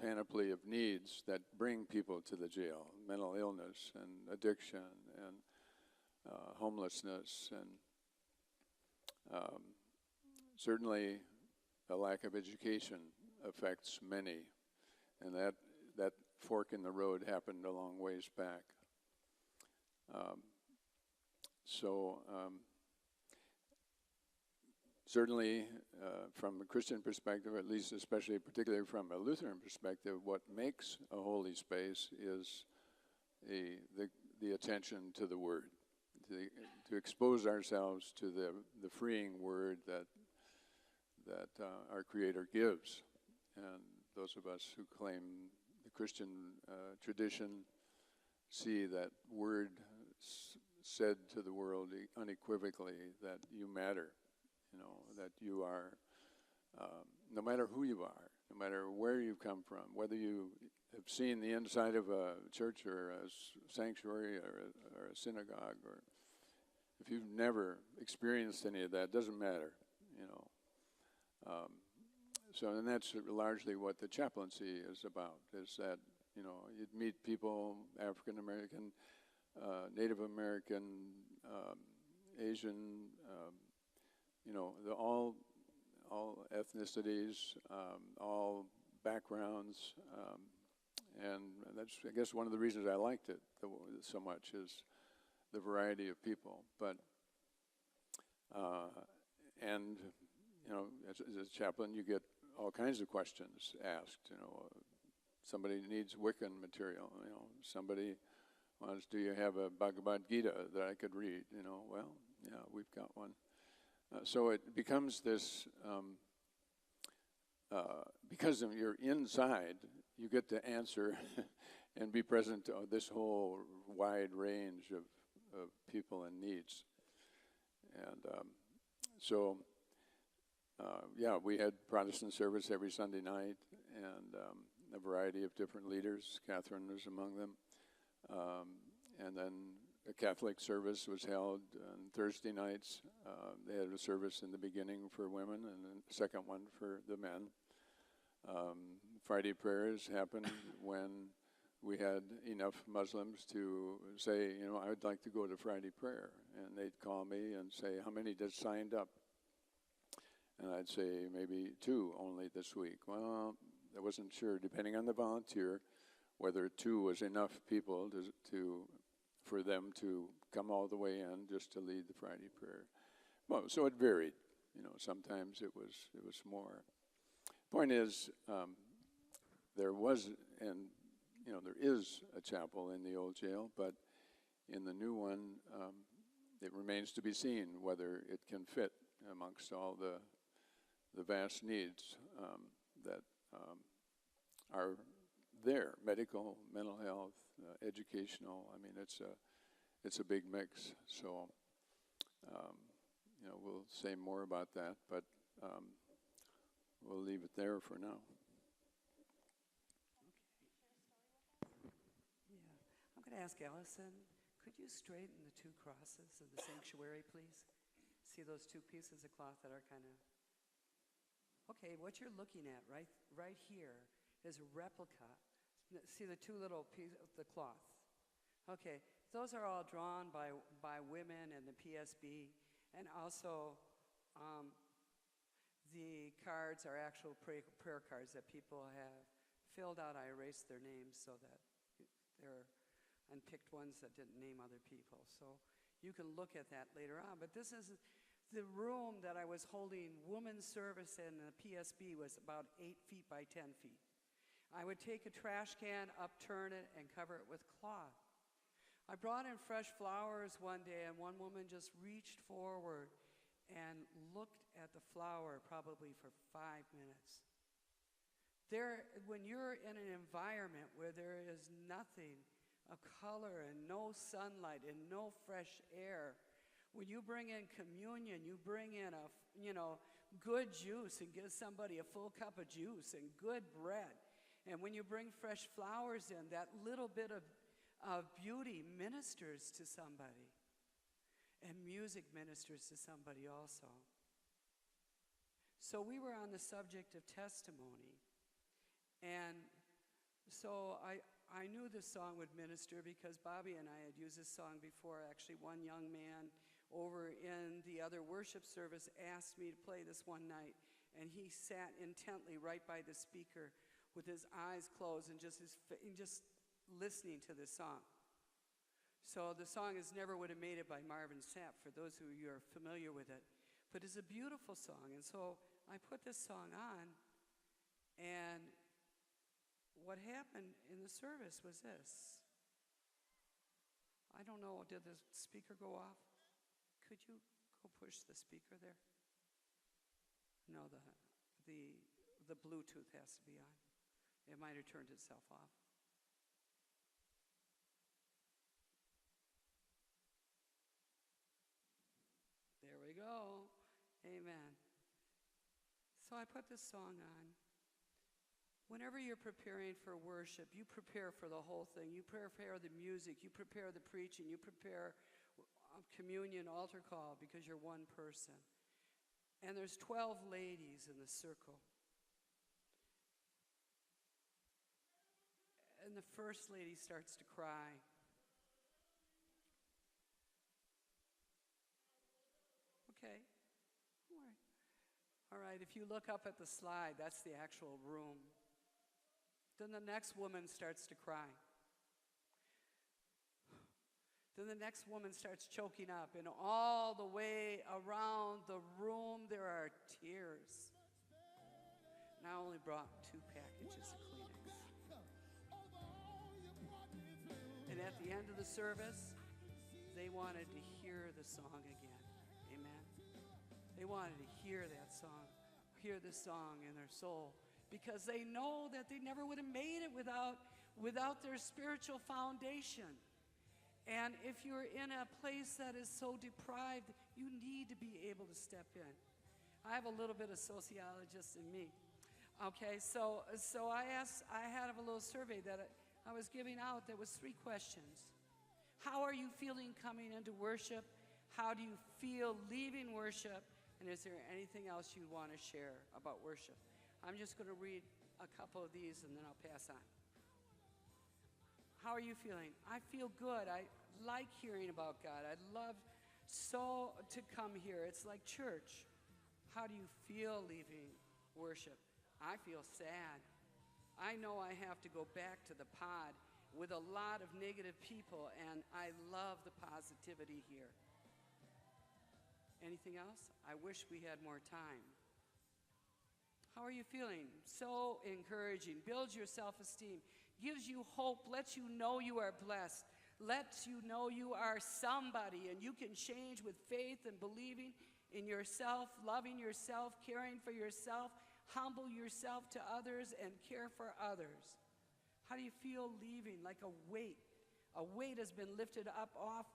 panoply of needs that bring people to the jail: mental illness and addiction and homelessness, and certainly a lack of education affects many, and that fork in the road happened a long ways back. Certainly, from a Christian perspective, at least especially particularly from a Lutheran perspective, what makes a holy space is the attention to the Word, to expose ourselves to the freeing Word that our Creator gives. And those of us who claim the Christian tradition see that Word said to the world unequivocally that you matter, that you are, no matter who you are, no matter where you've come from, whether you have seen the inside of a church or a sanctuary or a synagogue, or if you've never experienced any of that, doesn't matter, you know. And that's largely what the chaplaincy is about, is that, you know, you'd meet people, African American, Native American, Asian, you know, all ethnicities, all backgrounds, and that's, I guess, one of the reasons I liked it so much is the variety of people. But and you know, as a chaplain, you get all kinds of questions asked. You know, somebody needs Wiccan material. You know, somebody wants, do you have a Bhagavad Gita that I could read? You know, well, yeah, we've got one. So it becomes this, because of you're inside, you get to answer and be present to this whole wide range of people and needs. And yeah, we had Protestant service every Sunday night, and a variety of different leaders. Catherine was among them. And then a Catholic service was held on Thursday nights. They had a service in the beginning for women and then a second one for the men. Friday prayers happened when we had enough Muslims to say, you know, I would like to go to Friday prayer. And they'd call me and say, how many just signed up? And I'd say, maybe 2 only this week. Well, I wasn't sure, depending on the volunteer, whether 2 was enough people for them to come all the way in just to lead the Friday prayer. Well, so it varied. You know, sometimes it was more. Point is, there was, and you know, there is a chapel in the old jail, but in the new one, it remains to be seen whether it can fit amongst all the vast needs that are there: medical, mental health, educational. I mean, it's a big mix. So, you know, we'll say more about that, but we'll leave it there for now. I'm going to ask Allison, could you straighten the 2 crosses of the sanctuary, please? See those 2 pieces of cloth that are kind of... Okay, what you're looking at right here is a replica. See the 2 little pieces of the cloth? Okay, those are all drawn by women and the PSB, and also the cards are actual prayer cards that people have filled out. I erased their names so that they're unpicked ones that didn't name other people. So you can look at that later on. But this is the room that I was holding women's service in. The PSB was about 8 feet by 10 feet. I would take a trash can, upturn it, and cover it with cloth. I brought in fresh flowers one day, and one woman just reached forward and looked at the flower probably for 5 minutes. When you're in an environment where there is nothing of color and no sunlight and no fresh air, when you bring in communion, you bring in good juice and give somebody a full cup of juice and good bread. And when you bring fresh flowers in, that little bit of beauty ministers to somebody. And music ministers to somebody also. So we were on the subject of testimony. And so I knew this song would minister because Bobby and I had used this song before. Actually, one young man over in the other worship service asked me to play this one night. And he sat intently right by the speaker with his eyes closed and just listening to this song. So the song is Never Would Have Made It by Marvin Sapp, for those of you who are familiar with it. But it's a beautiful song. And so I put this song on, and what happened in the service was this. I don't know, did the speaker go off? Could you go push the speaker there? No, the Bluetooth has to be on. It might have turned itself off. There we go. Amen. So I put this song on, Whenever you're preparing for worship, you prepare for the whole thing. You prepare the music, you prepare the preaching, you prepare communion, altar call, because you're one person. And there's 12 ladies in the circle. And the first lady starts to cry. Okay. All right. All right, if you look up at the slide, that's the actual room. Then the next woman starts to cry. Then the next woman starts choking up, and all the way around the room there are tears. And I only brought 2 packages of Kleenex. And at the end of the service, they wanted to hear the song again. Amen. They wanted to hear that song, hear the song in their soul, because they know that they never would have made it without their spiritual foundation. And if you're in a place that is so deprived, you need to be able to step in. I have a little bit of sociologist in me. Okay, so I had a little survey that I was giving out that was 3 questions. How are you feeling coming into worship? How do you feel leaving worship? And is there anything else you want to share about worship? I'm just going to read a couple of these and then I'll pass on. How are you feeling? I feel good. I like hearing about God. I'd love so to come here. It's like church. How do you feel leaving worship? I feel sad. I know I have to go back to the pod with a lot of negative people, and I love the positivity here. Anything else? I wish we had more time. How are you feeling? So encouraging. Builds your self-esteem. Gives you hope. Lets you know you are blessed. Lets you know you are somebody, and you can change with faith and believing in yourself, loving yourself, caring for yourself, humble yourself to others, and care for others. How do you feel leaving? Like a weight. A weight has been lifted up off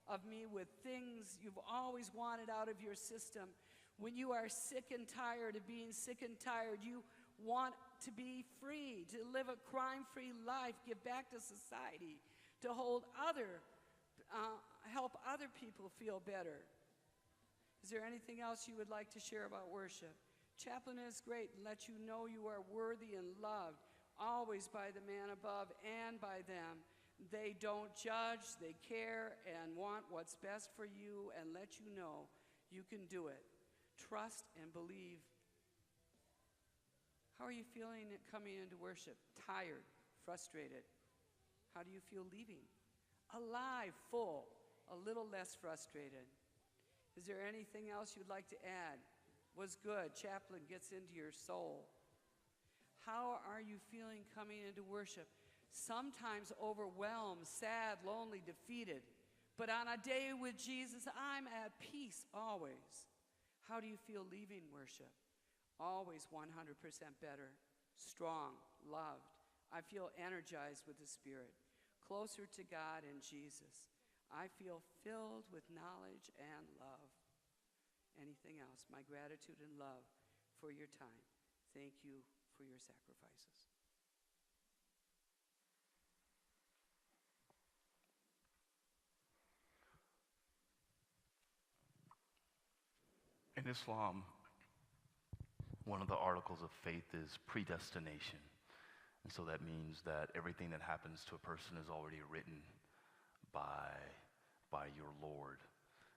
of me with things you've always wanted out of your system. When you are sick and tired of being sick and tired, you want to be free, to live a crime-free life, give back to society, to help other people feel better. Is there anything else you would like to share about worship? Chaplain is great and lets you know you are worthy and loved, always by the man above and by them. They don't judge, they care and want what's best for you and let you know you can do it. Trust and believe. How are you feeling coming into worship? Tired, frustrated. How do you feel leaving? Alive, full, a little less frustrated. Is there anything else you'd like to add? Was good. Chaplain gets into your soul. How are you feeling coming into worship? Sometimes overwhelmed, sad, lonely, defeated. But on a day with Jesus, I'm at peace always. How do you feel leaving worship? Always 100% better, strong, loved. I feel energized with the Spirit, closer to God and Jesus. I feel filled with knowledge and love. Anything else? My gratitude and love for your time. Thank you for your sacrifices. In Islam, one of the articles of faith is predestination. And so that means that everything that happens to a person is already written by your Lord.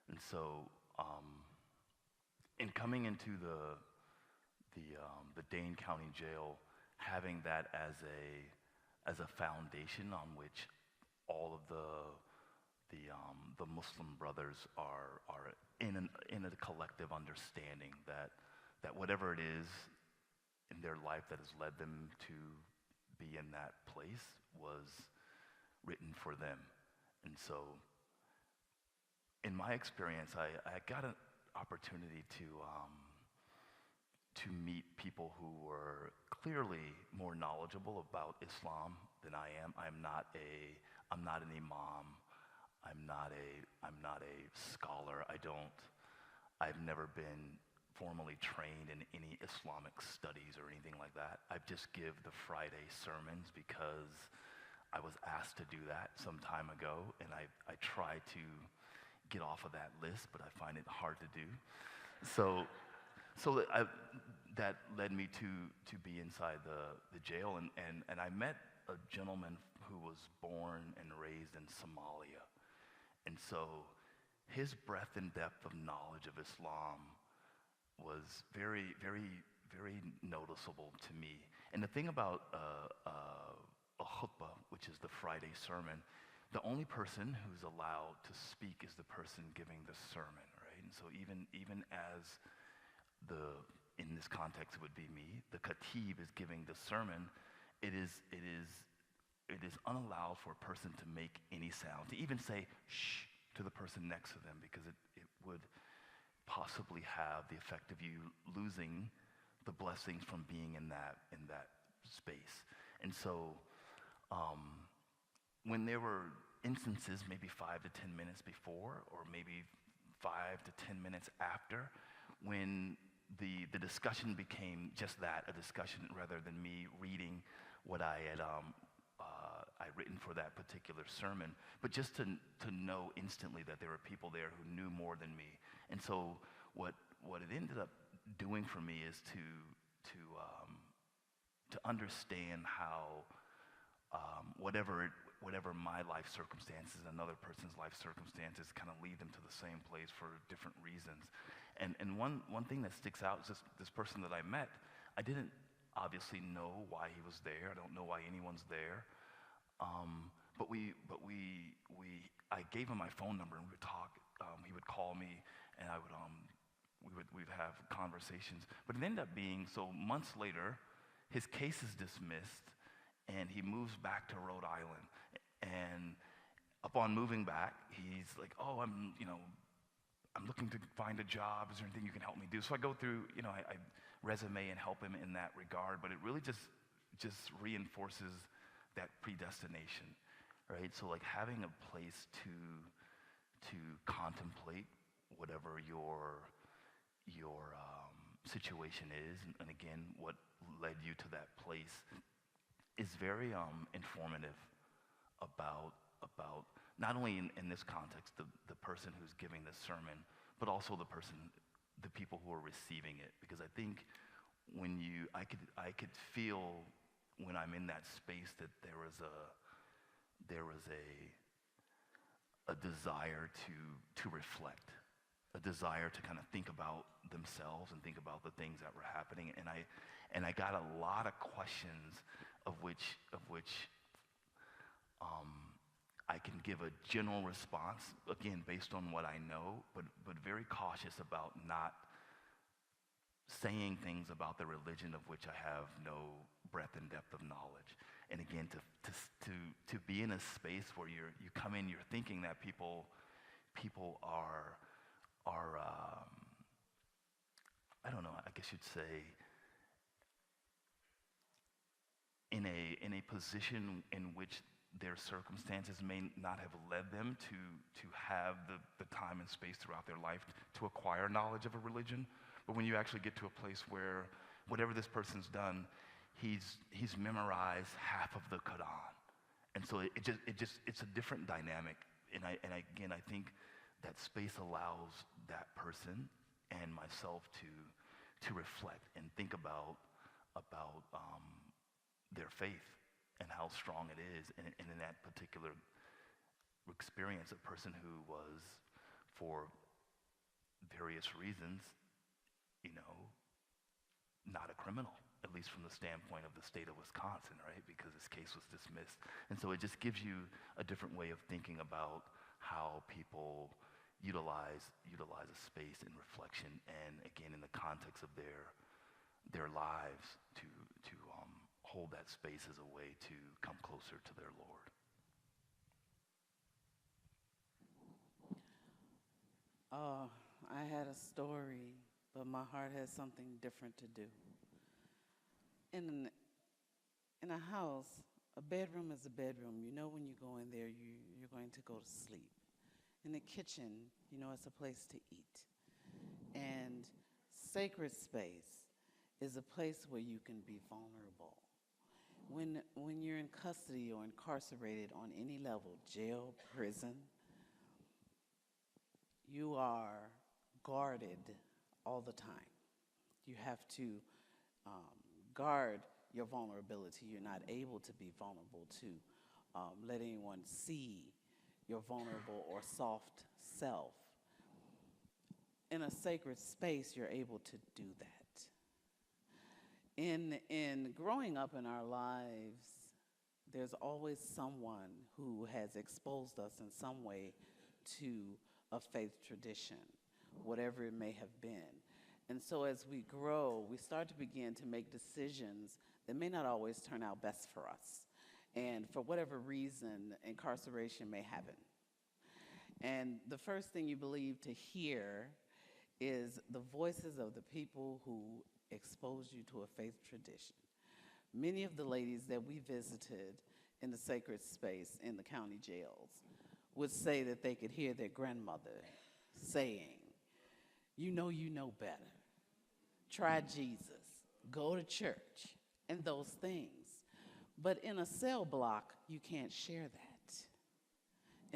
And so in coming into the Dane County Jail, having that as a foundation on which all of the Muslim brothers are in a collective understanding that whatever it is in their life that has led them to be in that place was written for them. And so in my experience, I got an opportunity to meet people who were clearly more knowledgeable about Islam than I am. I'm not an imam. I'm not a scholar. I've never been formally trained in any Islamic studies or anything like that. I just give the Friday sermons because I was asked to do that some time ago, and I try to get off of that list, but I find it hard to do. So that led me to be inside the jail, and I met a gentleman who was born and raised in Somalia. And so his breadth and depth of knowledge of Islam was very, very, very noticeable to me. And the thing about a khutbah, which is the Friday sermon, the only person who's allowed to speak is the person giving the sermon, right? And so even as in this context it would be me, the khatib is giving the sermon, it is unallowed for a person to make any sound, to even say shh to the person next to them, because it would possibly have the effect of you losing the blessings from being in that space. And so when there were instances, maybe 5 to 10 minutes before, or maybe 5 to 10 minutes after, when the discussion became just that, a discussion, rather than me reading what I had written for that particular sermon, but just to know instantly that there were people there who knew more than me. And so what it ended up doing for me is to understand how whatever my life circumstances and another person's life circumstances kind of lead them to the same place for different reasons. And one thing that sticks out is this person that I met. I didn't obviously know why he was there. I don't know why anyone's there. But I gave him my phone number, and we would talk. He would call me, and we'd have conversations. But it ended up being, so months later, his case is dismissed, and he moves back to Rhode Island. And upon moving back, he's like, "Oh, I'm looking to find a job. Is there anything you can help me do?" So I go through, I resume and help him in that regard. But it really just reinforces that predestination, right? So like having a place to contemplate whatever your situation is, and again, what led you to that place, is very informative about not only in this context, the person who's giving the sermon, but also the people who are receiving it. Because I think I could feel when I'm in that space that there was a desire to reflect, a desire to kind of think about themselves and think about the things that were happening. And I got a lot of questions of which I can give a general response, again, based on what I know, but very cautious about not saying things about the religion of which I have no breadth and depth of knowledge. And again, to be in a space where you come in, you're thinking that people are I don't know, I guess you'd say, in a position in which their circumstances may not have led them to have the time and space throughout their life to acquire knowledge of a religion. But when you actually get to a place where whatever this person's done, he's memorized half of the Quran. And so it's a different dynamic. And again, I think that space allows that person and myself to reflect and think about their faith and how strong it is. And in that particular experience, a person who was, for various reasons, not a criminal, at least from the standpoint of the state of Wisconsin, right? Because his case was dismissed. And so it just gives you a different way of thinking about how people utilize a space in reflection, and again, in the context of their lives, to hold that space as a way to come closer to their Lord. I had a story, but my heart has something different to do. In a house, a bedroom is a bedroom. You know when you go in there, you're going to go to sleep. In the kitchen, it's a place to eat. And sacred space is a place where you can be vulnerable. When you're in custody or incarcerated on any level, jail, prison, you are guarded all the time. You have to guard your vulnerability. You're not able to be vulnerable to let anyone see your vulnerable or soft self. In a sacred space, you're able to do that. In growing up in our lives, there's always someone who has exposed us in some way to a faith tradition, whatever it may have been. And so as we grow, we start to begin to make decisions that may not always turn out best for us. And for whatever reason, incarceration may happen. And the first thing you believe to hear is the voices of the people who exposed you to a faith tradition. Many of the ladies that we visited in the sacred space in the county jails would say that they could hear their grandmother saying, you know better. Try Jesus, go to church, and those things. But in a cell block, you can't share that.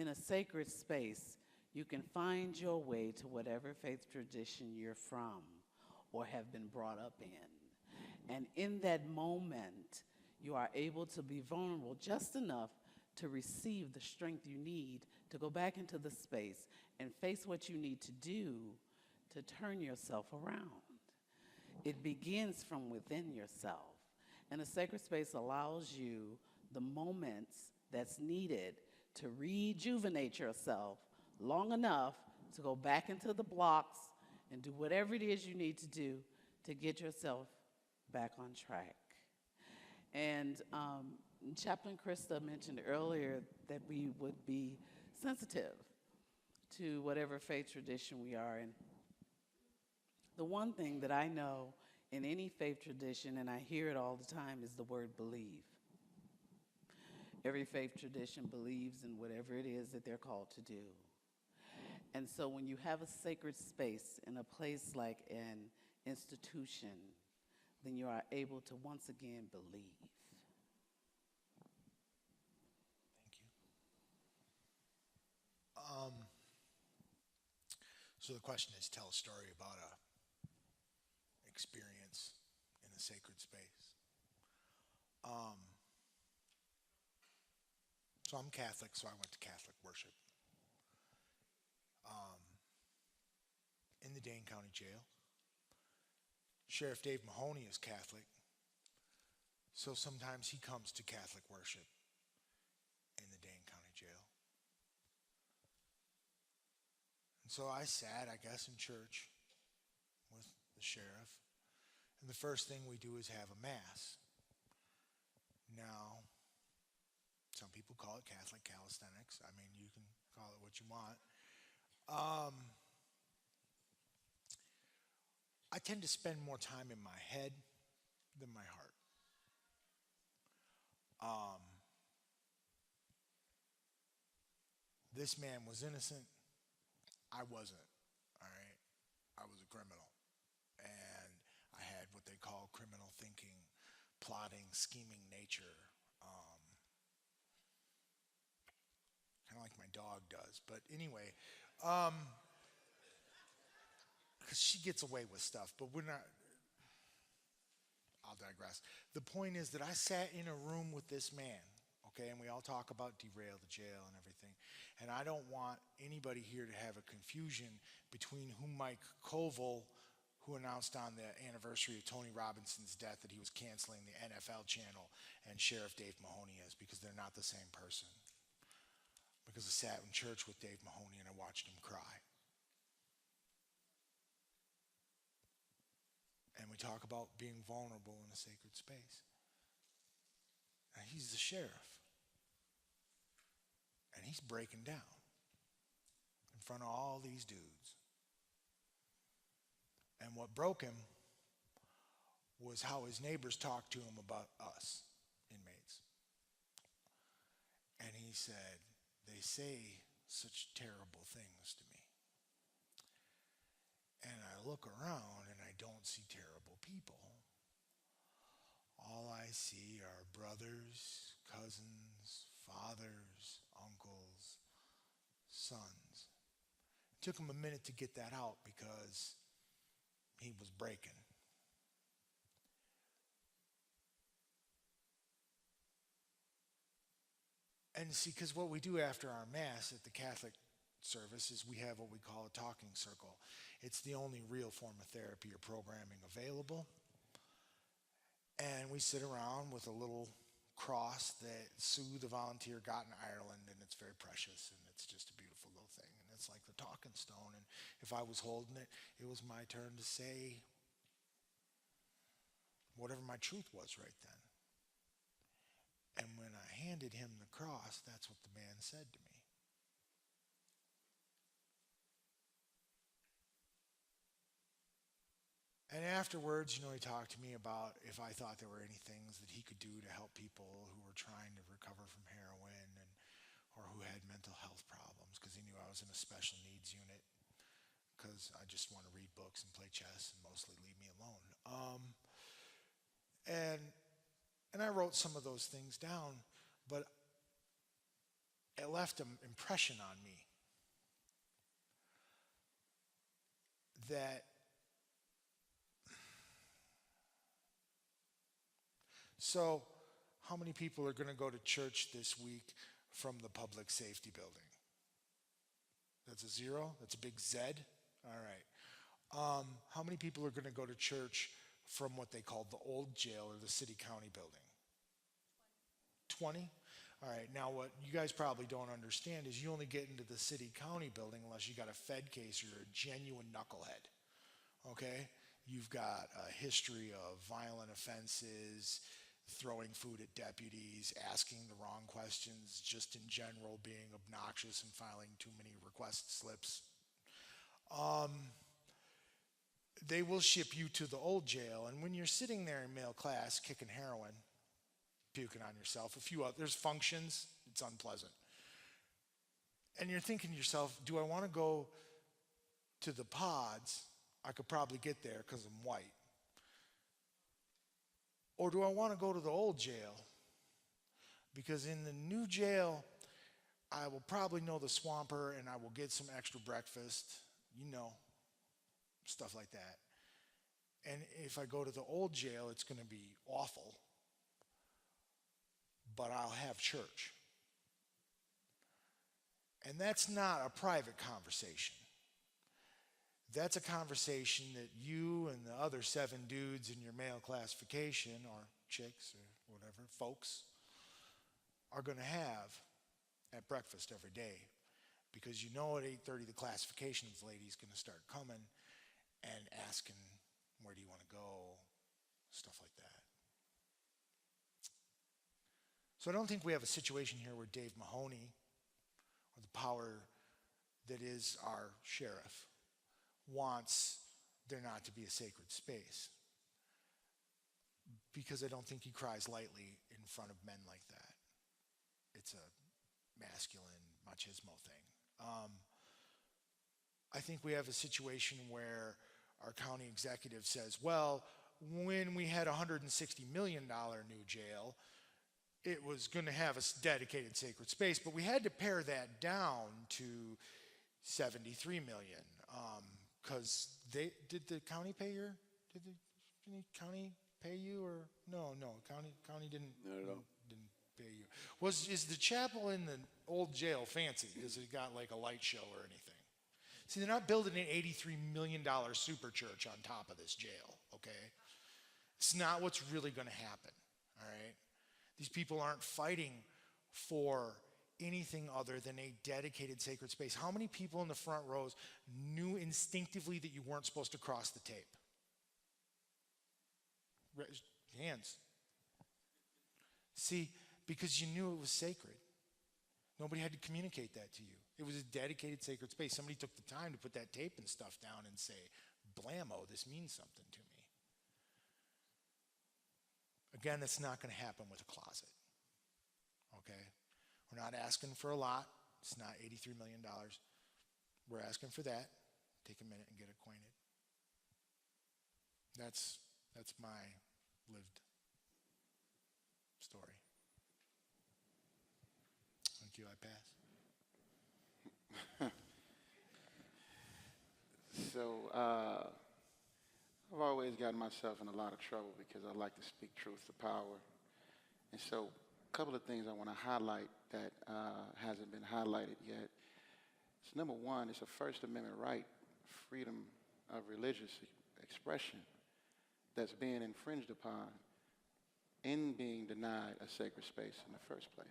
In a sacred space, you can find your way to whatever faith tradition you're from or have been brought up in. And in that moment, you are able to be vulnerable just enough to receive the strength you need to go back into the space and face what you need to do to turn yourself around. It begins from within yourself. And a sacred space allows you the moments that's needed to rejuvenate yourself long enough to go back into the blocks and do whatever it is you need to do to get yourself back on track. And Chaplain Christa mentioned earlier that we would be sensitive to whatever faith tradition we are in. The one thing that I know in any faith tradition, and I hear it all the time, is the word believe. Every faith tradition believes in whatever it is that they're called to do. And so when you have a sacred space in a place like an institution, then you are able to once again believe. Thank you. So the question is, tell a story about a experience in a sacred space. So I'm Catholic, so I went to Catholic worship. In the Dane County Jail. Sheriff Dave Mahoney is Catholic, so sometimes he comes to Catholic worship in the Dane County Jail. And so I sat, I guess, in church with the sheriff, and the first thing we do is have a mass. Now, some people call it Catholic calisthenics. I mean, you can call it what you want. I tend to spend more time in my head than my heart. This man was innocent. I wasn't, all right? I was a criminal. And I had what they call criminal thinking, plotting, scheming nature. Kind of like my dog does. But anyway, because she gets away with stuff, but we're not, I'll digress. The point is that I sat in a room with this man, okay, and we all talk about derail the jail and everything, and I don't want anybody here to have a confusion between who Mike Koval, who announced on the anniversary of Tony Robinson's death that he was canceling the NFL channel, and Sheriff Dave Mahoney is, because they're not the same person. Because I sat in church with Dave Mahoney and I watched him cry. And we talk about being vulnerable in a sacred space. And he's the sheriff. And he's breaking down in front of all these dudes. And what broke him was how his neighbors talked to him about us, inmates. And he said, they say such terrible things to me. And I look around and I don't see terrible people. All I see are brothers, cousins, fathers, uncles, sons. It took him a minute to get that out because he was breaking. And see, because what we do after our Mass at the Catholic service is we have what we call a talking circle. It's the only real form of therapy or programming available. And we sit around with a little cross that Sue, the volunteer, got in Ireland, and it's very precious, and it's just a beautiful little thing. And it's like the talking stone. And if I was holding it, it was my turn to say whatever my truth was right then. And when I handed him the cross, that's what the man said to me. And afterwards, he talked to me about if I thought there were any things that he could do to help people who were trying to recover from heroin or who had mental health problems, because he knew I was in a special needs unit, because I just want to read books and play chess and mostly leave me alone. And I wrote some of those things down, but it left an impression on me that so how many people are going to go to church this week from the public safety building? That's a zero? That's a big Z? All right. How many people are going to go to church from what they called the old jail or the city-county building? 20? All right. Now, what you guys probably don't understand is you only get into the city-county building unless you got a Fed case or a genuine knucklehead. Okay? You've got a history of violent offenses, throwing food at deputies, asking the wrong questions, just in general being obnoxious and filing too many request slips. They will ship you to the old jail, and when you're sitting there in male class kicking heroin, puking on yourself, there's functions, it's unpleasant. And you're thinking to yourself, do I want to go to the pods? I could probably get there because I'm white. Or do I want to go to the old jail? Because in the new jail, I will probably know the swamper and I will get some extra breakfast, stuff like that. And if I go to the old jail, it's going to be awful, but I'll have church. And that's not a private conversation. That's a conversation that you and the other 7 dudes in your male classification, or chicks or whatever, folks, are going to have at breakfast every day. Because at 8:30 the classifications lady's going to start coming and asking, where do you want to go? Stuff like that. So I don't think we have a situation here where Dave Mahoney, or the power that is our sheriff, wants there not to be a sacred space. Because I don't think he cries lightly in front of men like that. It's a masculine machismo thing. I think we have a situation where our county executive says, well, when we had a $160 million new jail, it was going to have a dedicated sacred space, but we had to pare that down to $73 million. Because did the county pay did the county pay you or no, county didn't. Not at all. Didn't pay you. Is the chapel in the old jail fancy? Has it got like a light show or anything? See, they're not building an $83 million super church on top of this jail, okay? It's not what's really going to happen, all right? These people aren't fighting for anything other than a dedicated sacred space. How many people in the front rows knew instinctively that you weren't supposed to cross the tape? Raise hands. See, because you knew it was sacred. Nobody had to communicate that to you. It was a dedicated sacred space. Somebody took the time to put that tape and stuff down and say, blammo, this means something to me. Again, that's not going to happen with a closet. Okay? We're not asking for a lot. It's not $83 million. We're asking for that. Take a minute and get acquainted. That's my lived story. Thank you. I pass. So I've always gotten myself in a lot of trouble because I like to speak truth to power. And so a couple of things I want to highlight that hasn't been highlighted yet. So number one, it's a First Amendment right, freedom of religious expression, that's being infringed upon in being denied a sacred space in the first place.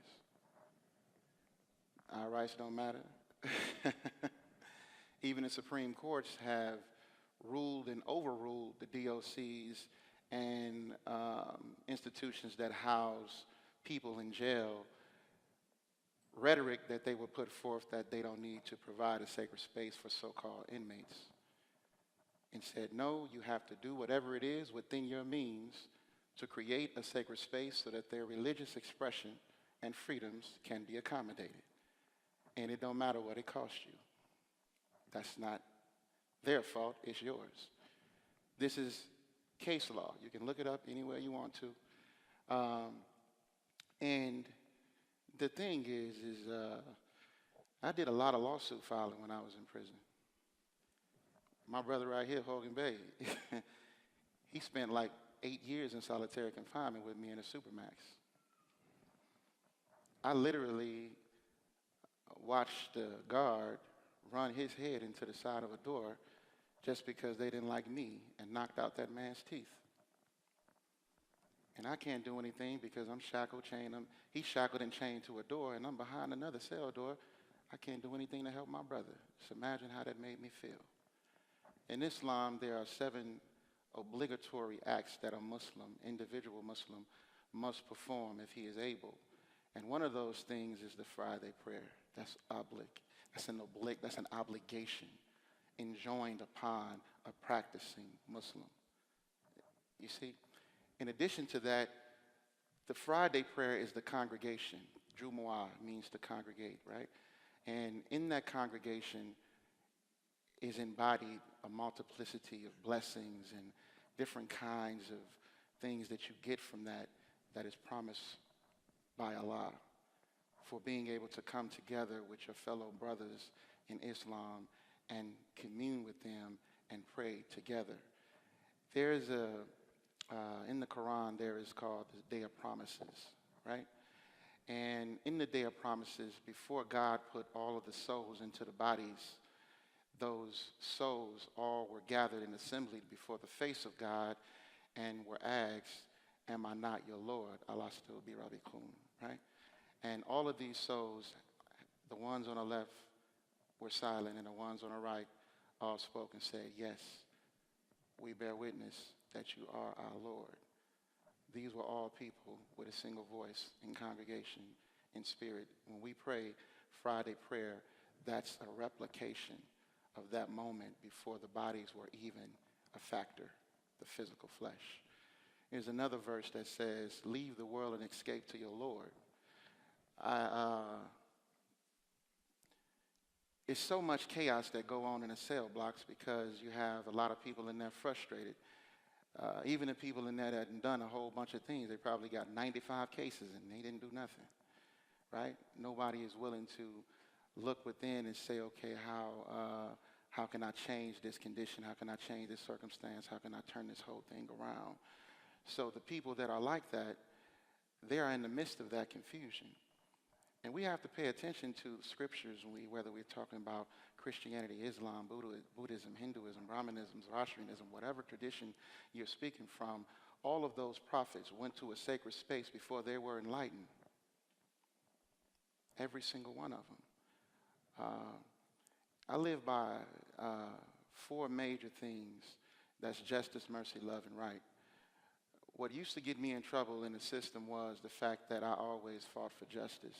Our rights don't matter. Even the Supreme Courts have ruled and overruled the DOCs and institutions that house people in jail, rhetoric that they would put forth that they don't need to provide a sacred space for so-called inmates, and said, no, you have to do whatever it is within your means to create a sacred space so that their religious expression and freedoms can be accommodated. And it don't matter what it costs you. That's not their fault, it's yours. This is case law. You can look it up anywhere you want to. And the thing is I did a lot of lawsuit filing when I was in prison. My brother right here, Hogan Bay, he spent like 8 years in solitary confinement with me in a Supermax. I literally watched the guard run his head into the side of a door just because they didn't like me and knocked out that man's teeth. And I can't do anything because I'm shackled, chained. He's shackled and chained to a door, and I'm behind another cell door. I can't do anything to help my brother. Just imagine how that made me feel. In Islam, there are 7 obligatory acts that a Muslim, individual Muslim, must perform if he is able. And one of those things is the Friday prayer. That's an obligation enjoined upon a practicing Muslim. You see? In addition to that, the Friday prayer is the congregation. Jumu'ah means to congregate, right? And in that congregation is embodied a multiplicity of blessings and different kinds of things that you get from that is promised by Allah for being able to come together with your fellow brothers in Islam and commune with them and pray together. There is in the Quran, there is called the Day of Promises, right? And in the Day of Promises, before God put all of the souls into the bodies, those souls all were gathered and assembled before the face of God and were asked, am I not your Lord? Allah still be Rabbikun, right? And all of these souls, the ones on the left were silent and the ones on the right all spoke and said, yes, we bear witness that you are our Lord. These were all people with a single voice in congregation, in spirit. When we pray Friday prayer, that's a replication of that moment before the bodies were even a factor, the physical flesh. There's another verse that says, leave the world and escape to your Lord. It's so much chaos that go on in the cell blocks because you have a lot of people in there frustrated. Even the people in there that had done a whole bunch of things, they probably got 95 cases and they didn't do nothing, right? Nobody is willing to look within and say, okay, how can I change this condition? How can I change this circumstance? How can I turn this whole thing around? So the people that are like that, they are in the midst of that confusion. And we have to pay attention to scriptures, whether we're talking about Christianity, Islam, Buddhism, Hinduism, Brahmanism, Zoroastrianism, whatever tradition you're speaking from, all of those prophets went to a sacred space before they were enlightened. Every single one of them. I live by 4 major things. That's justice, mercy, love, and right. What used to get me in trouble in the system was the fact that I always fought for justice.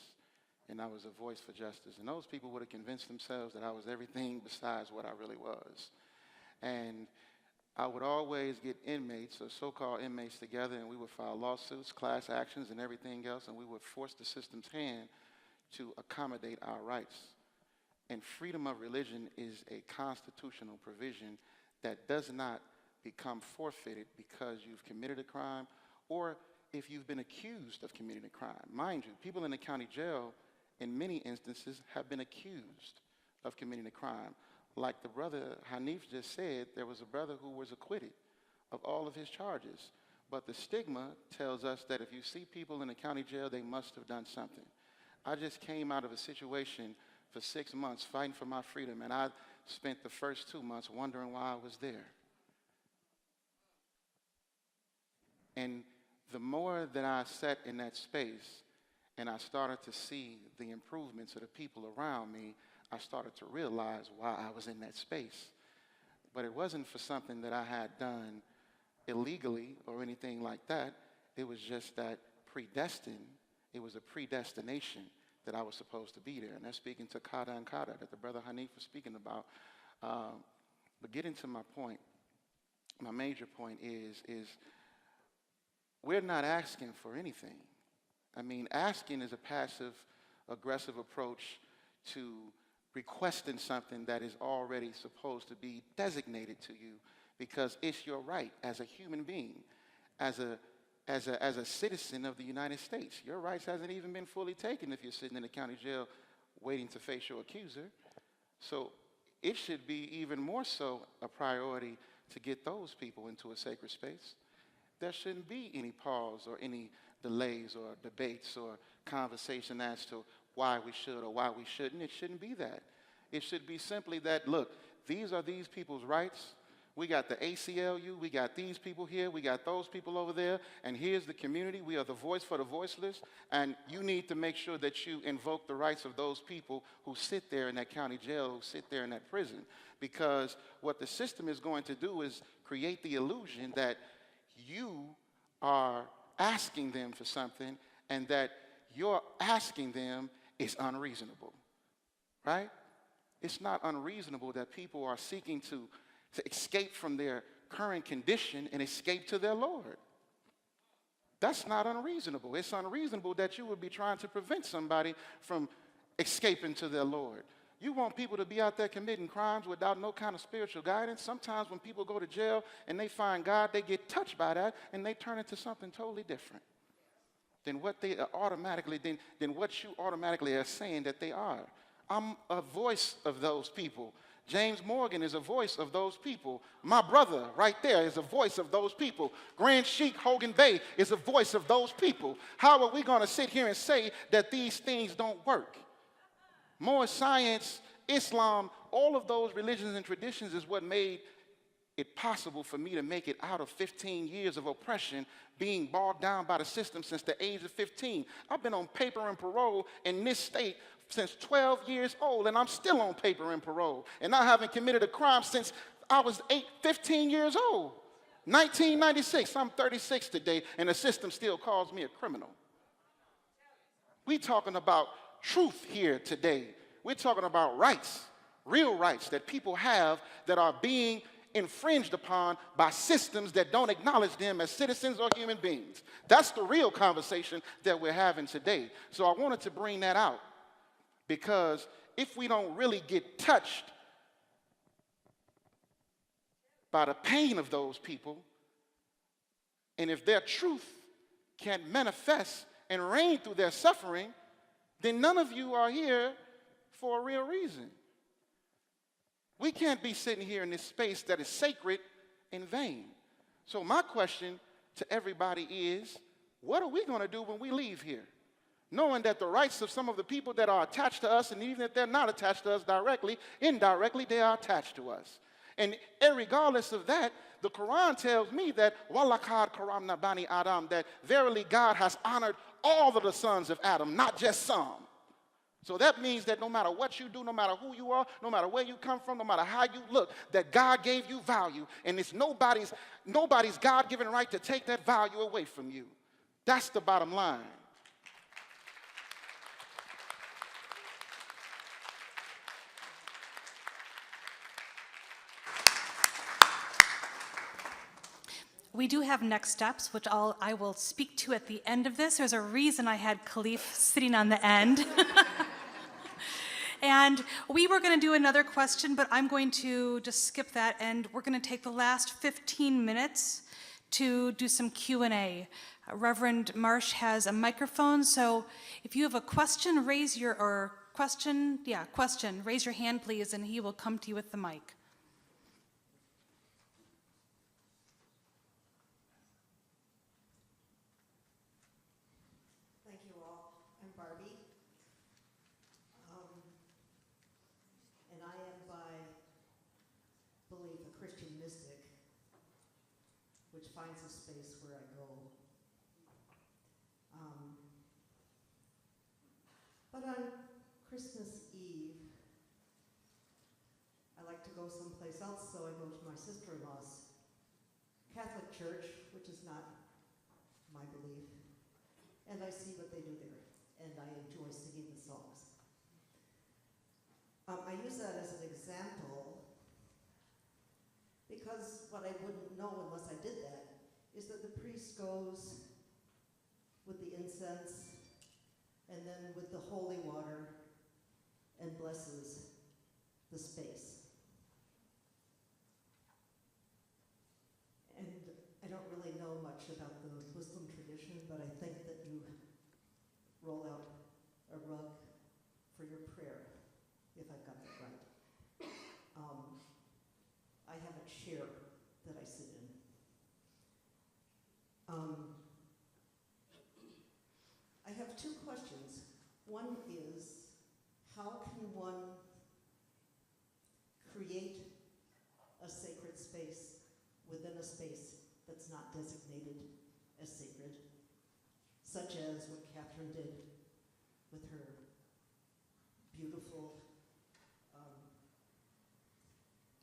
And I was a voice for justice. And those people would have convinced themselves that I was everything besides what I really was. And I would always get inmates, or so-called inmates, together, and we would file lawsuits, class actions, and everything else, and we would force the system's hand to accommodate our rights. And freedom of religion is a constitutional provision that does not become forfeited because you've committed a crime or if you've been accused of committing a crime. Mind you, people in the county jail in many instances have been accused of committing a crime. Like the brother Hanif just said, there was a brother who was acquitted of all of his charges. But the stigma tells us that if you see people in the county jail, they must have done something. I just came out of a situation for 6 months fighting for my freedom, and I spent the first 2 months wondering why I was there. And the more that I sat in that space and I started to see the improvements of the people around me, I started to realize why I was in that space. But it wasn't for something that I had done illegally or anything like that. It was just that predestined. It was a predestination that I was supposed to be there. And that's speaking to Kada and Kada that the brother Hanif was speaking about. But getting to my point, my major point is we're not asking for anything. I mean, asking is a passive, aggressive approach to requesting something that is already supposed to be designated to you because it's your right as a human being, as a citizen of the United States. Your rights hasn't even been fully taken if you're sitting in the county jail waiting to face your accuser. So it should be even more so a priority to get those people into a sacred space. There shouldn't be any pause or any delays or debates or conversation as to why we should or why we shouldn't. It shouldn't be that. It should be simply that, look, these are these people's rights. We got the ACLU, we got these people here, we got those people over there, and here's the community. We are the voice for the voiceless, and you need to make sure that you invoke the rights of those people who sit there in that county jail, who sit there in that prison, because what the system is going to do is create the illusion that you are asking them for something and that your asking them is unreasonable, right? It's not unreasonable that people are seeking to escape from their current condition and escape to their Lord. That's not unreasonable. It's unreasonable that you would be trying to prevent somebody from escaping to their Lord. You want people to be out there committing crimes without no kind of spiritual guidance. Sometimes when people go to jail and they find God, they get touched by that and they turn into something totally different than what they are automatically, than what you automatically are saying that they are. I'm a voice of those people. James Morgan is a voice of those people. My brother right there is a voice of those people. Grand Sheikh Hogan Bey is a voice of those people. How are we going to sit here and say that these things don't work? More science, Islam, all of those religions and traditions is what made it possible for me to make it out of 15 years of oppression, being bogged down by the system since the age of 15. I've been on paper and parole in this state since 12 years old, and I'm still on paper and parole. And I haven't committed a crime since I was 15 years old. 1996, I'm 36 today, and the system still calls me a criminal. We're talking about truth here today. We're talking about rights, real rights that people have that are being infringed upon by systems that don't acknowledge them as citizens or human beings. That's the real conversation that we're having today. So I wanted to bring that out because if we don't really get touched by the pain of those people, and if their truth can't manifest and reign through their suffering, then none of you are here for a real reason. We can't be sitting here in this space that is sacred in vain. So my question to everybody is, what are we going to do when we leave here? Knowing that the rights of some of the people that are attached to us, and even if they're not attached to us directly, indirectly, they are attached to us. And regardless of that, the Quran tells me that وَلَقَدْ كَرَّمْنَا بَنِي Adam, that verily God has honored all of the sons of Adam, not just some. So that means that no matter what you do, no matter who you are, no matter where you come from, no matter how you look, that God gave you value, and it's nobody's God-given right to take that value away from you. That's the bottom line. We do have next steps, which I will speak to at the end of this. There's a reason I had Khalif sitting on the end. And we were going to do another question, but I'm going to just skip that, and we're going to take the last 15 minutes to do some Q&A. Reverend Marsh has a microphone, so if you have a question, raise your hand, please, and he will come to you with the mic. Thank you all. I'm Barbie. And I am by belief a Christian mystic, which finds a space where I go. But on Christmas Eve, I like to go someplace else, so I go to my sister-in-law's Catholic church, which is not my belief, and I see what they do there, and I enjoy singing the songs. I use that as an example because what I wouldn't know unless I did that is that the priest goes with the incense and then with the holy water and blesses the space. And I don't really know much about the Muslim tradition, but I think that you roll out a rug for your prayer, if I've got that right. I have a chair that I sit in. I have two questions. One is, how can one create a sacred space within a space that's not designated as sacred, such as what Catherine did with her beautiful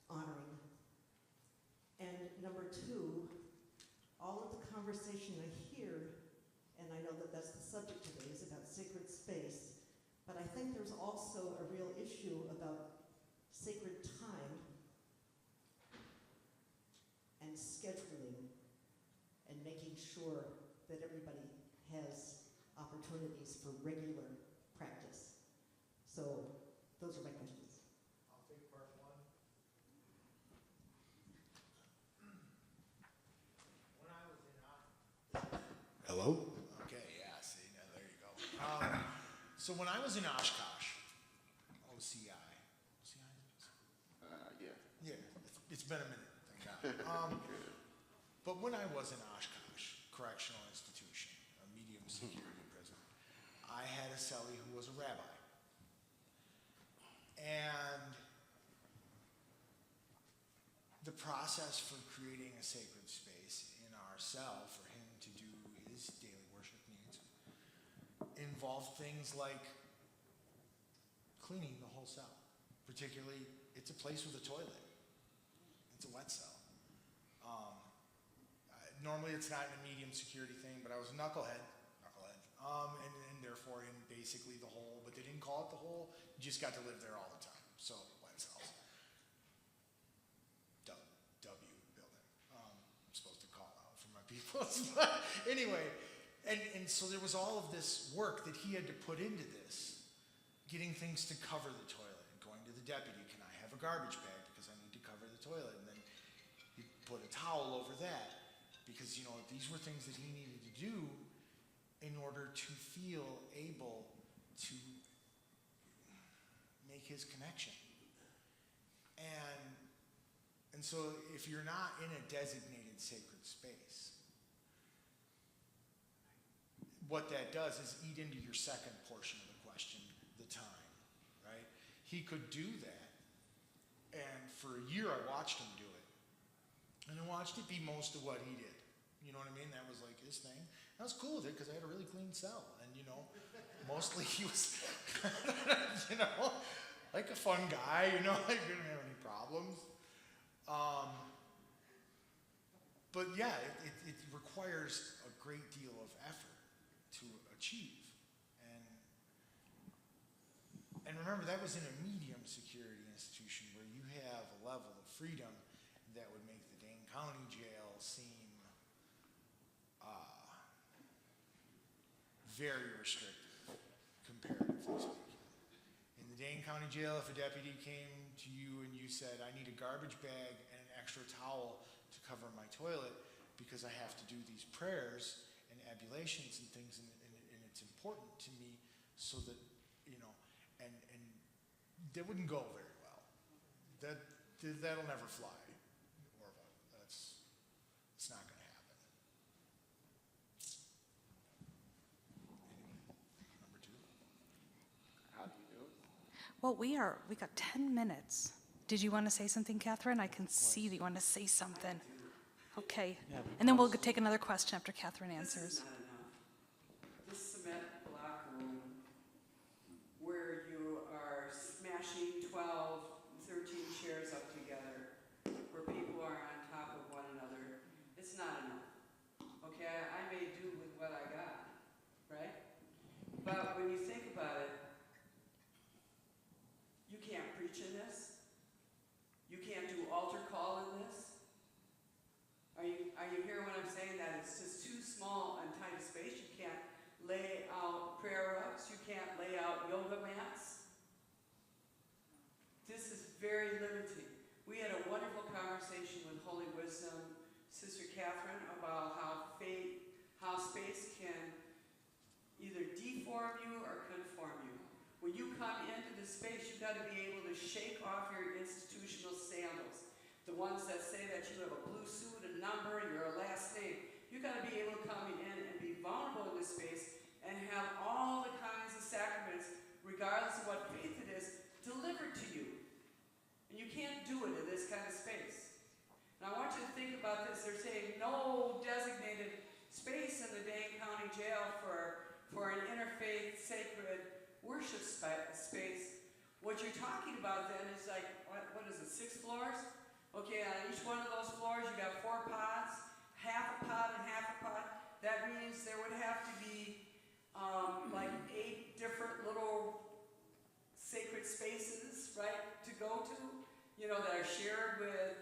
honoring? And number two, all of the conversation I hear, and I know that that's the subject today, is about sacred space, but I think there's also a real issue about sacred time and scheduling and making sure that everybody has opportunities for regular practice. So those are my questions. I'll take part one. When I was in Hello? Okay, yeah, see, now there you go. So when I was in Oshkosh, OCI, Yeah. yeah, it's been a minute, thank God. But when I was in Oshkosh Correctional Institution, a medium security prison, I had a cellie who was a rabbi. And the process for creating a sacred space in our cell for him to do his daily worship needs involved things like cleaning the whole cell. Particularly, it's a place with a toilet. It's a wet cell. Normally it's not a medium security thing, but I was a knucklehead, and therefore in basically the hole, but they didn't call it the hole, you just got to live there all the time. So, wet cells. W building. I'm supposed to call out for my people. But anyway, and so there was all of this work that he had to put into this, getting things to cover the toilet, and going to the deputy, can I have a garbage bag because I need to cover the toilet, and then he put a towel over that, because these were things that he needed to do in order to feel able to make his connection. And so if you're not in a designated sacred space, what that does is eat into your second portion of the question, the time, right? He could do that, and for a year I watched him do it, and I watched it be most of what he did. You know what I mean? That was like his thing. I was cool with it because I had a really clean cell, and mostly he was, like a fun guy. I didn't have any problems. But yeah, it requires a great deal of effort to achieve, and remember that was in a medium security institution where you have a level of freedom that would make the Dane County Jail seem very restrictive, comparatively speaking. In the Dane County County Jail, if a deputy came to you and you said, I need a garbage bag and an extra towel to cover my toilet because I have to do these prayers and ablutions and things, and it's important to me, so that, you know, and that wouldn't go very well. That'll never fly. It's not going to happen. Number two. How do you do it? Well, we got 10 minutes. Did you want to say something, Catherine? I can see that you want to say something. Okay. And then we'll take another question after Catherine answers. This is not enough. This cement block room where you are smashing 12, 13 chairs up together, where people are on top of one another, it's not enough. Okay, I may do with what I got, right? But when you think about it, you can't preach in this. You can't do altar call in this. Are you hearing what I'm saying? That it's just too small and tight a space. You can't lay out prayer rugs. You can't lay out yoga mats. This is very limiting. We had a wonderful conversation with Holy Wisdom, Sister Catherine, about how space can either deform you or conform you. When you come into the space, you've got to be able to shake off your institutional sandals. The ones that say that you have a blue suit, a number, your last name. You've got to be able to come in and be vulnerable in this space and have all the kinds of sacraments, regardless of what faith it is, delivered to you. And you can't do it in this kind of space. Now I want you to think about this. They're saying no designated space in the Dane County Jail for an interfaith sacred worship space. What you're talking about then is like, what is it, 6 floors? Okay, on each one of those floors you got 4 pods, half a pod and half a pod. That means there would have to be like 8 different little sacred spaces, right, to go to, you know, that are shared with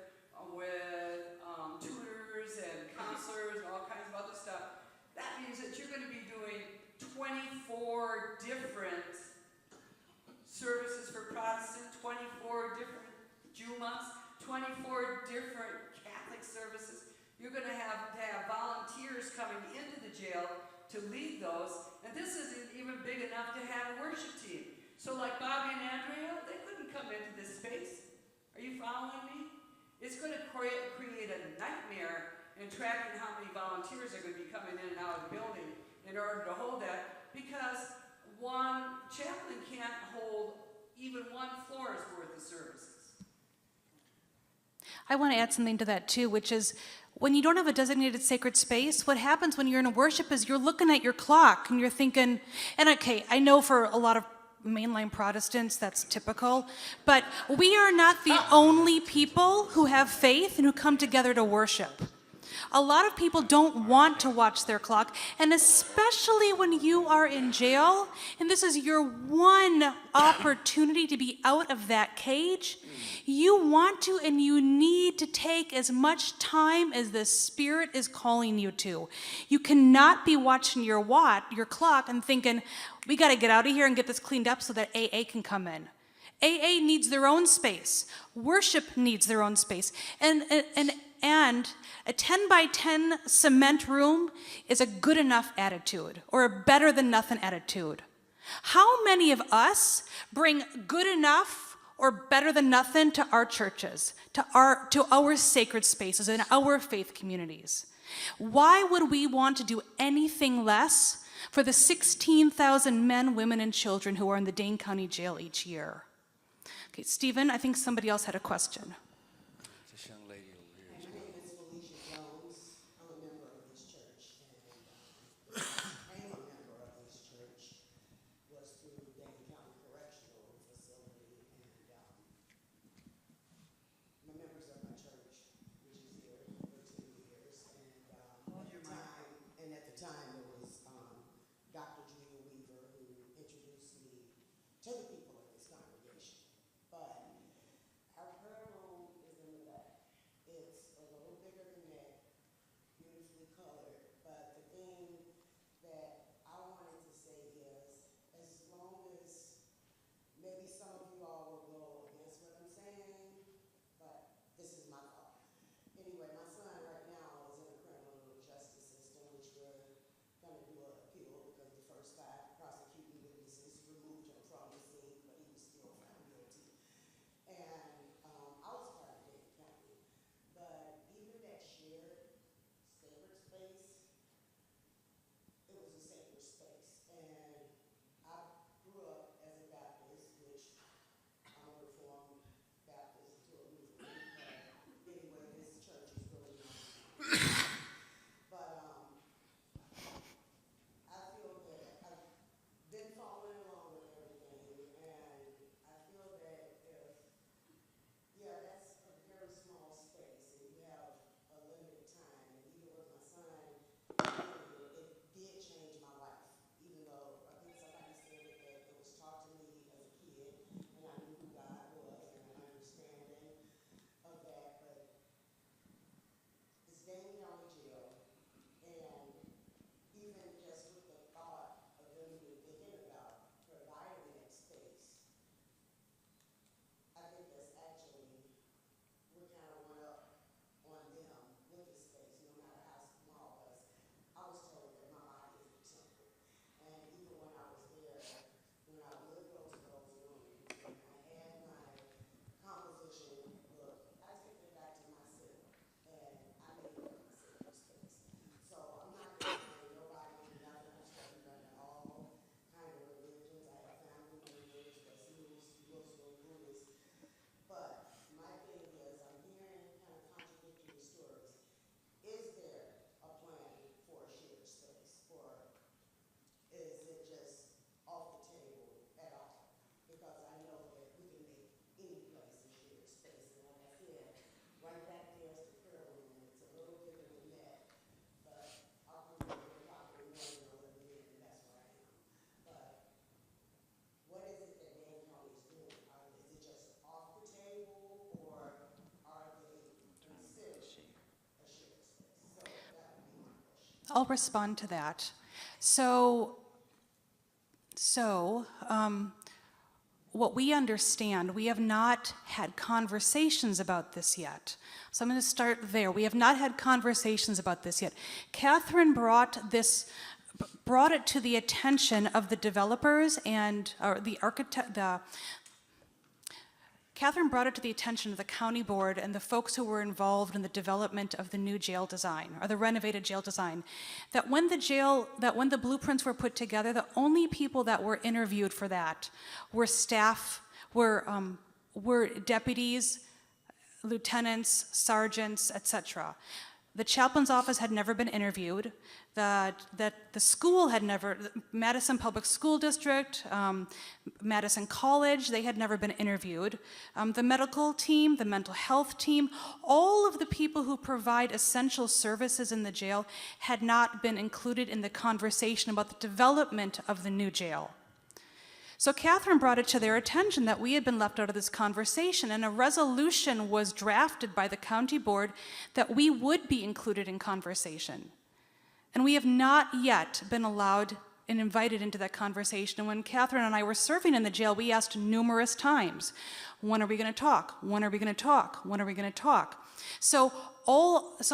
tutors and counselors and all kinds of other stuff. That means that you're going to be doing 24 different services for Protestant, 24 different Jew months, 24 different Catholic services. You're going to have volunteers coming into the jail to lead those, and this isn't even big enough to have a worship team. So like Bobby and Andrea, they couldn't come into this space. Are you following me? It's going to create a nightmare in tracking how many volunteers are going to be coming in and out of the building in order to hold that, because one chaplain can't hold even 1 floor's worth of services. I want to add something to that too, which is when you don't have a designated sacred space, what happens when you're in a worship is you're looking at your clock and you're thinking, and okay, I know for a lot of mainline Protestants that's typical, but we are not the only people who have faith and who come together to worship. A lot of people don't want to watch their clock, and especially when you are in jail, and this is your one opportunity to be out of that cage, you want to and you need to take as much time as the Spirit is calling you to. You cannot be watching your clock and thinking, we got to get out of here and get this cleaned up so that AA can come in. AA needs their own space. Worship needs their own space. And a 10 by 10 cement room is a good enough attitude or a better than nothing attitude. How many of us bring good enough or better than nothing to our churches, to our sacred spaces and our faith communities? Why would we want to do anything less for the 16,000 men, women, and children who are in the Dane County Jail each year? Okay, Stephen, I think somebody else had a question. This young lady over here. My name is Felicia Jones. I'm a member of this church, and I am a member of this church. Was through Dane County Correctional Facility, and I'm members of my church, which is here for 2 years. And at the time, it was Dr. Julia Weaver who introduced me to the people of this congregation. But our prayer room I'll respond to that. What we understand, we have not had conversations about this yet. So I'm going to start there. We have not had conversations about this yet. Catherine brought it to the attention of the developers and the architect. Catherine brought it to the attention of the county board and the folks who were involved in the development of the new jail design, or the renovated jail design, that when the blueprints were put together, the only people that were interviewed for that were staff, were deputies, lieutenants, sergeants, etc. The chaplain's office had never been interviewed. The school had never, Madison Public School District, Madison College, they had never been interviewed. The medical team, the mental health team, all of the people who provide essential services in the jail had not been included in the conversation about the development of the new jail. So Catherine brought it to their attention that we had been left out of this conversation, and a resolution was drafted by the county board that we would be included in conversation. And we have not yet been allowed and invited into that conversation. And when Catherine and I were serving in the jail, we asked numerous times, when are we going to talk? When are we going to talk? When are we going to talk? So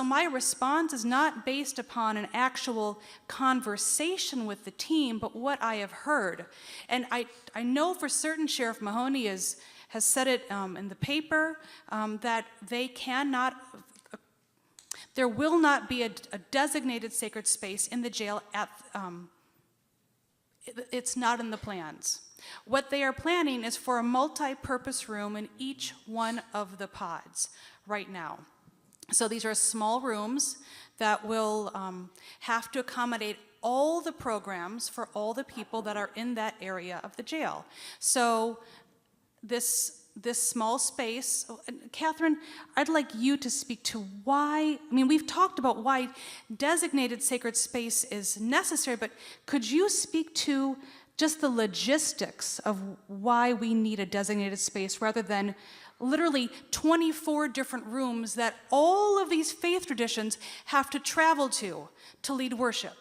my response is not based upon an actual conversation with the team, but what I have heard. And I know for certain Sheriff Mahoney has said it in the paper that there will not be a designated sacred space in the jail. It's not in the plans. What they are planning is for a multi-purpose room in each one of the pods right now. So these are small rooms that will have to accommodate all the programs for all the people that are in that area of the jail. So this small space, Catherine, I'd like you to speak to why, we've talked about why designated sacred space is necessary, but could you speak to just the logistics of why we need a designated space rather than literally 24 different rooms that all of these faith traditions have to travel to lead worship?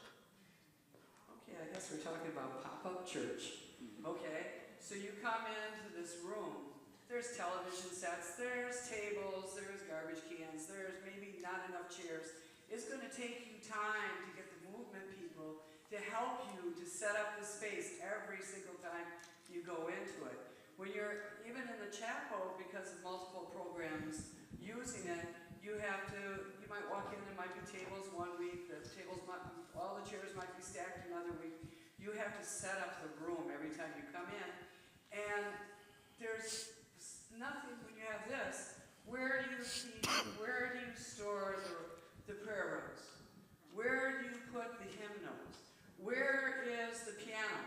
Okay, I guess we're talking about pop-up church. Okay, so you come into this room, there's television sets, there's tables, there's garbage cans, there's maybe not enough chairs. It's going to take you time to get the movement people to help you to set up the space every single time you go into it. When you're even in the chapel, because of multiple programs using it, you might walk in, there might be tables one week, all the chairs might be stacked another week. You have to set up the room every time you come in. And there's nothing when you have this. Where do you store the prayer rooms? Where do you put the hymnals? Where is the piano?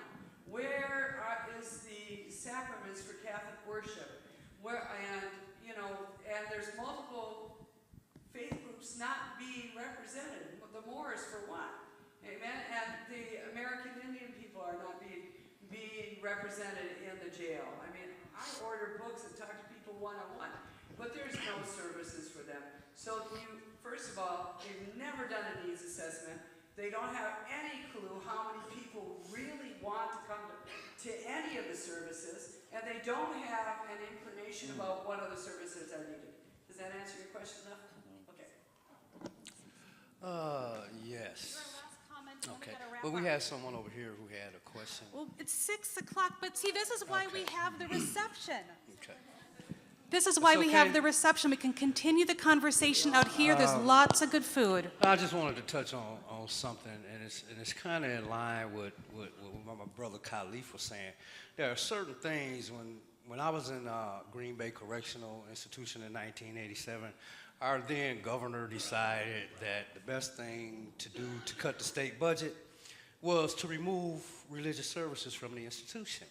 Where is the sacraments for Catholic worship? And there's multiple faith groups not being represented. The Moors, for one. Amen? And the American Indian people are not being represented in the jail. I order books and talk to people one-on-one, but there's no services for them. So first of all, they've never done a needs assessment. They don't have any clue how many people really want to come to any of the services, and they don't have an inclination about what other services are needed. Does that answer your question enough? Okay. Yes. Your last comment, and then Okay. we gotta wrap Well, we up. had someone over here who had a question. Well, it's 6 o'clock, but see, this is why we have the reception. Okay. This is why It's we have okay. the reception. We can continue the conversation out here. There's lots of good food. I just wanted to touch on something, and it's kind of in line with what my brother Khalif was saying. There are certain things when I was in Green Bay Correctional Institution in 1987, our then governor decided that the best thing to do to cut the state budget was to remove religious services from the institution.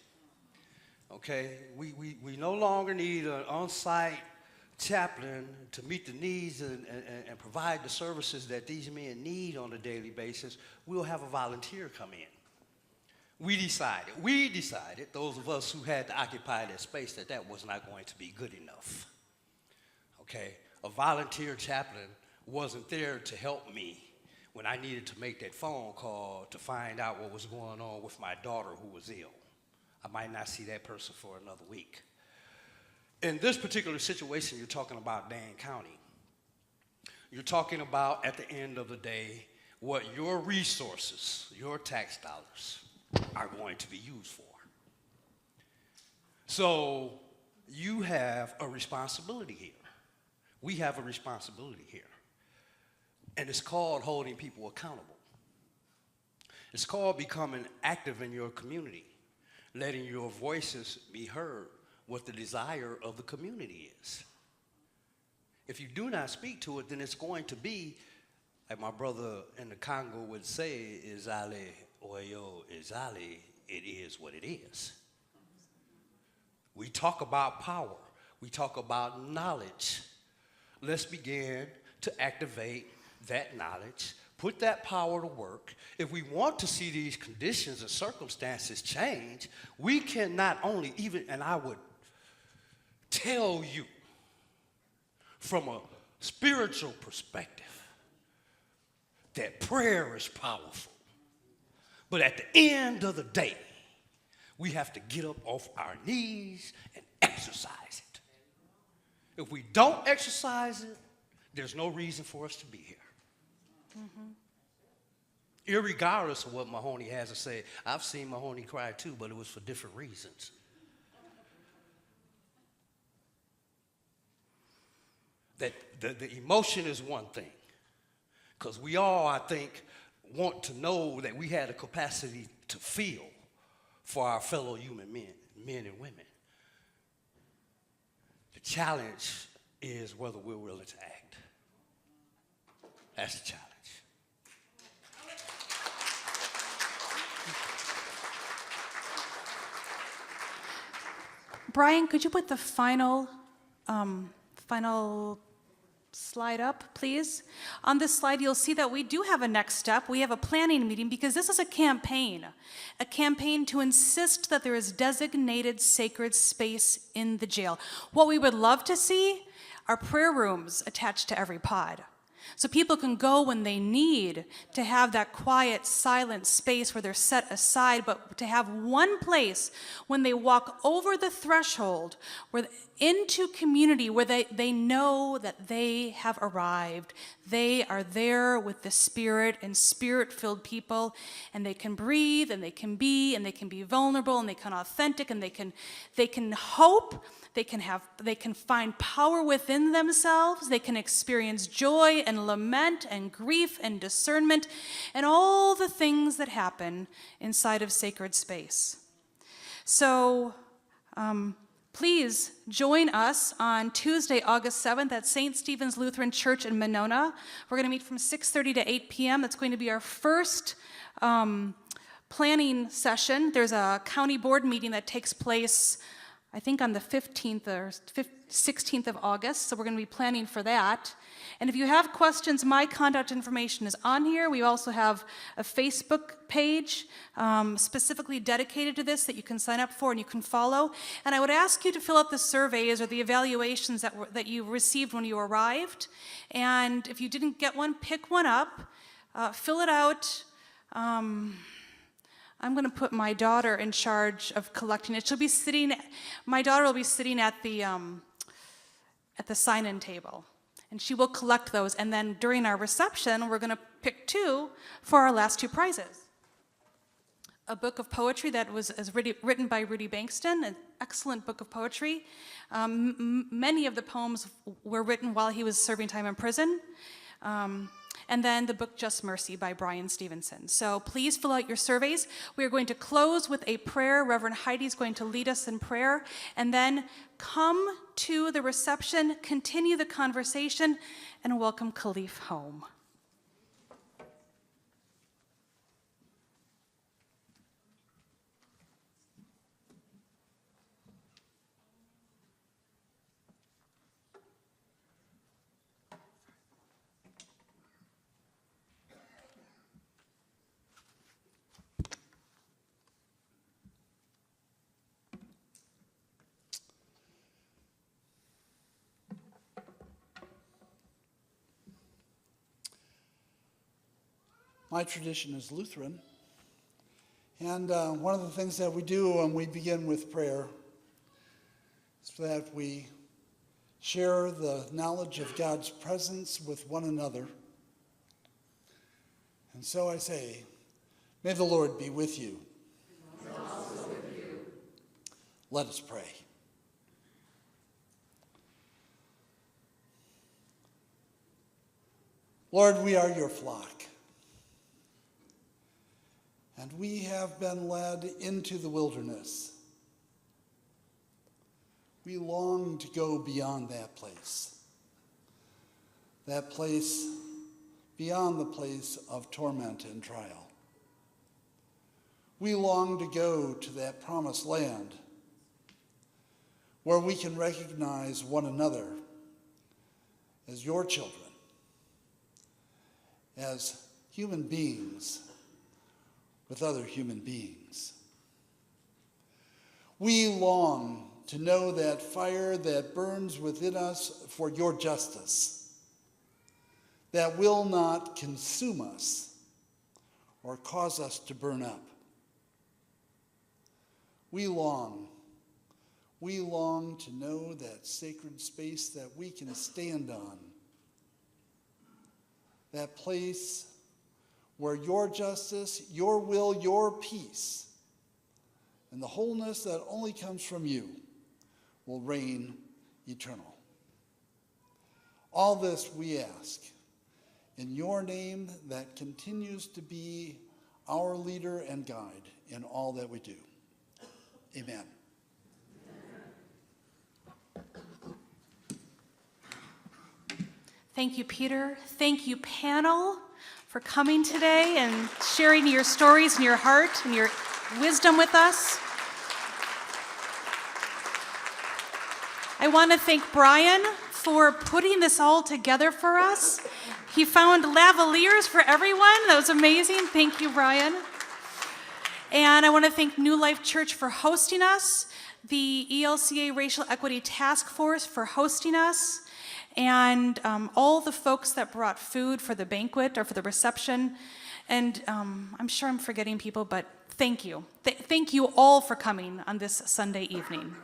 Okay, we no longer need an on-site chaplain to meet the needs and provide the services that these men need on a daily basis. We'll have a volunteer come in. We decided, those of us who had to occupy that space, that was not going to be good enough. Okay, a volunteer chaplain wasn't there to help me when I needed to make that phone call to find out what was going on with my daughter who was ill. I might not see that person for another week. In this particular situation, you're talking about Dane County. You're talking about, at the end of the day, what your resources, your tax dollars, are going to be used for. So you have a responsibility here. We have a responsibility here. And it's called holding people accountable. It's called becoming active in your community, letting your voices be heard, what the desire of the community is. If you do not speak to it, then it's going to be, like my brother in the Congo would say, Izale Oyo Izale, it is what it is. We talk about power. We talk about knowledge. Let's begin to activate that knowledge, put that power to work. If we want to see these conditions and circumstances change, we can not only even, and I would tell you from a spiritual perspective that prayer is powerful. But at the end of the day, we have to get up off our knees and exercise it. If we don't exercise it, there's no reason for us to be here. Irregardless of what Mahoney has to say, I've seen Mahoney cry too, but it was for different reasons. That the emotion is one thing, because we all, I think, want to know that we had a capacity to feel for our fellow human men and women. The challenge is whether we're willing to act. That's the challenge. Brian, could you put the final slide up, please? On this slide, you'll see that we do have a next step. We have a planning meeting because this is a campaign to insist that there is designated sacred space in the jail. What we would love to see are prayer rooms attached to every pod. So people can go when they need to have that quiet, silent space where they're set aside, but to have one place when they walk over the threshold where into community where they know that they have arrived. They are there with the Spirit and Spirit-filled people, and they can breathe, and they can be vulnerable, and they can authentic, and they can hope. They can find power within themselves. They can experience joy and lament and grief and discernment and all the things that happen inside of sacred space. So please join us on Tuesday, August 7th at St. Stephen's Lutheran Church in Monona. We're going to meet from 6:30 to 8 p.m. That's going to be our first planning session. There's a county board meeting that takes place, I think, on the 15th or 16th of August, so we're going to be planning for that. And if you have questions, my contact information is on here. We also have a Facebook page specifically dedicated to this that you can sign up for and you can follow. And I would ask you to fill out the surveys or the evaluations that you received when you arrived. And if you didn't get one, pick one up, fill it out. I'm going to put my daughter in charge of collecting it. My daughter will be sitting at the sign-in table, and she will collect those. And then during our reception, we're going to pick two for our last two prizes. A book of poetry that was written by Rudy Bankston, an excellent book of poetry. Many of the poems were written while he was serving time in prison. And then the book Just Mercy by Brian Stevenson. So please fill out your surveys. We are going to close with a prayer. Reverend Heidi is going to lead us in prayer. And then come to the reception, continue the conversation, and welcome Khalif home. My tradition is Lutheran. And one of the things that we do when we begin with prayer is that we share the knowledge of God's presence with one another. And so I say, may the Lord be with you. And also with you. Let us pray. Lord, we are your flock. And we have been led into the wilderness. We long to go beyond that place beyond the place of torment and trial. We long to go to that promised land where we can recognize one another as your children, as human beings with other human beings. We long to know that fire that burns within us for your justice, that will not consume us or cause us to burn up. We long to know that sacred space that we can stand on, that place where your justice, your will, your peace, and the wholeness that only comes from you will reign eternal. All this we ask in your name that continues to be our leader and guide in all that we do. Amen. Thank you, Peter. Thank you, panel, for coming today and sharing your stories and your heart and your wisdom with us. I want to thank Brian for putting this all together for us. He found lavaliers for everyone. That was amazing. Thank you, Brian. And I want to thank New Life Church for hosting us, the ELCA Racial Equity Task Force for hosting us, and all the folks that brought food for the banquet or for the reception. And I'm sure I'm forgetting people, but thank you. Thank you all for coming on this Sunday evening.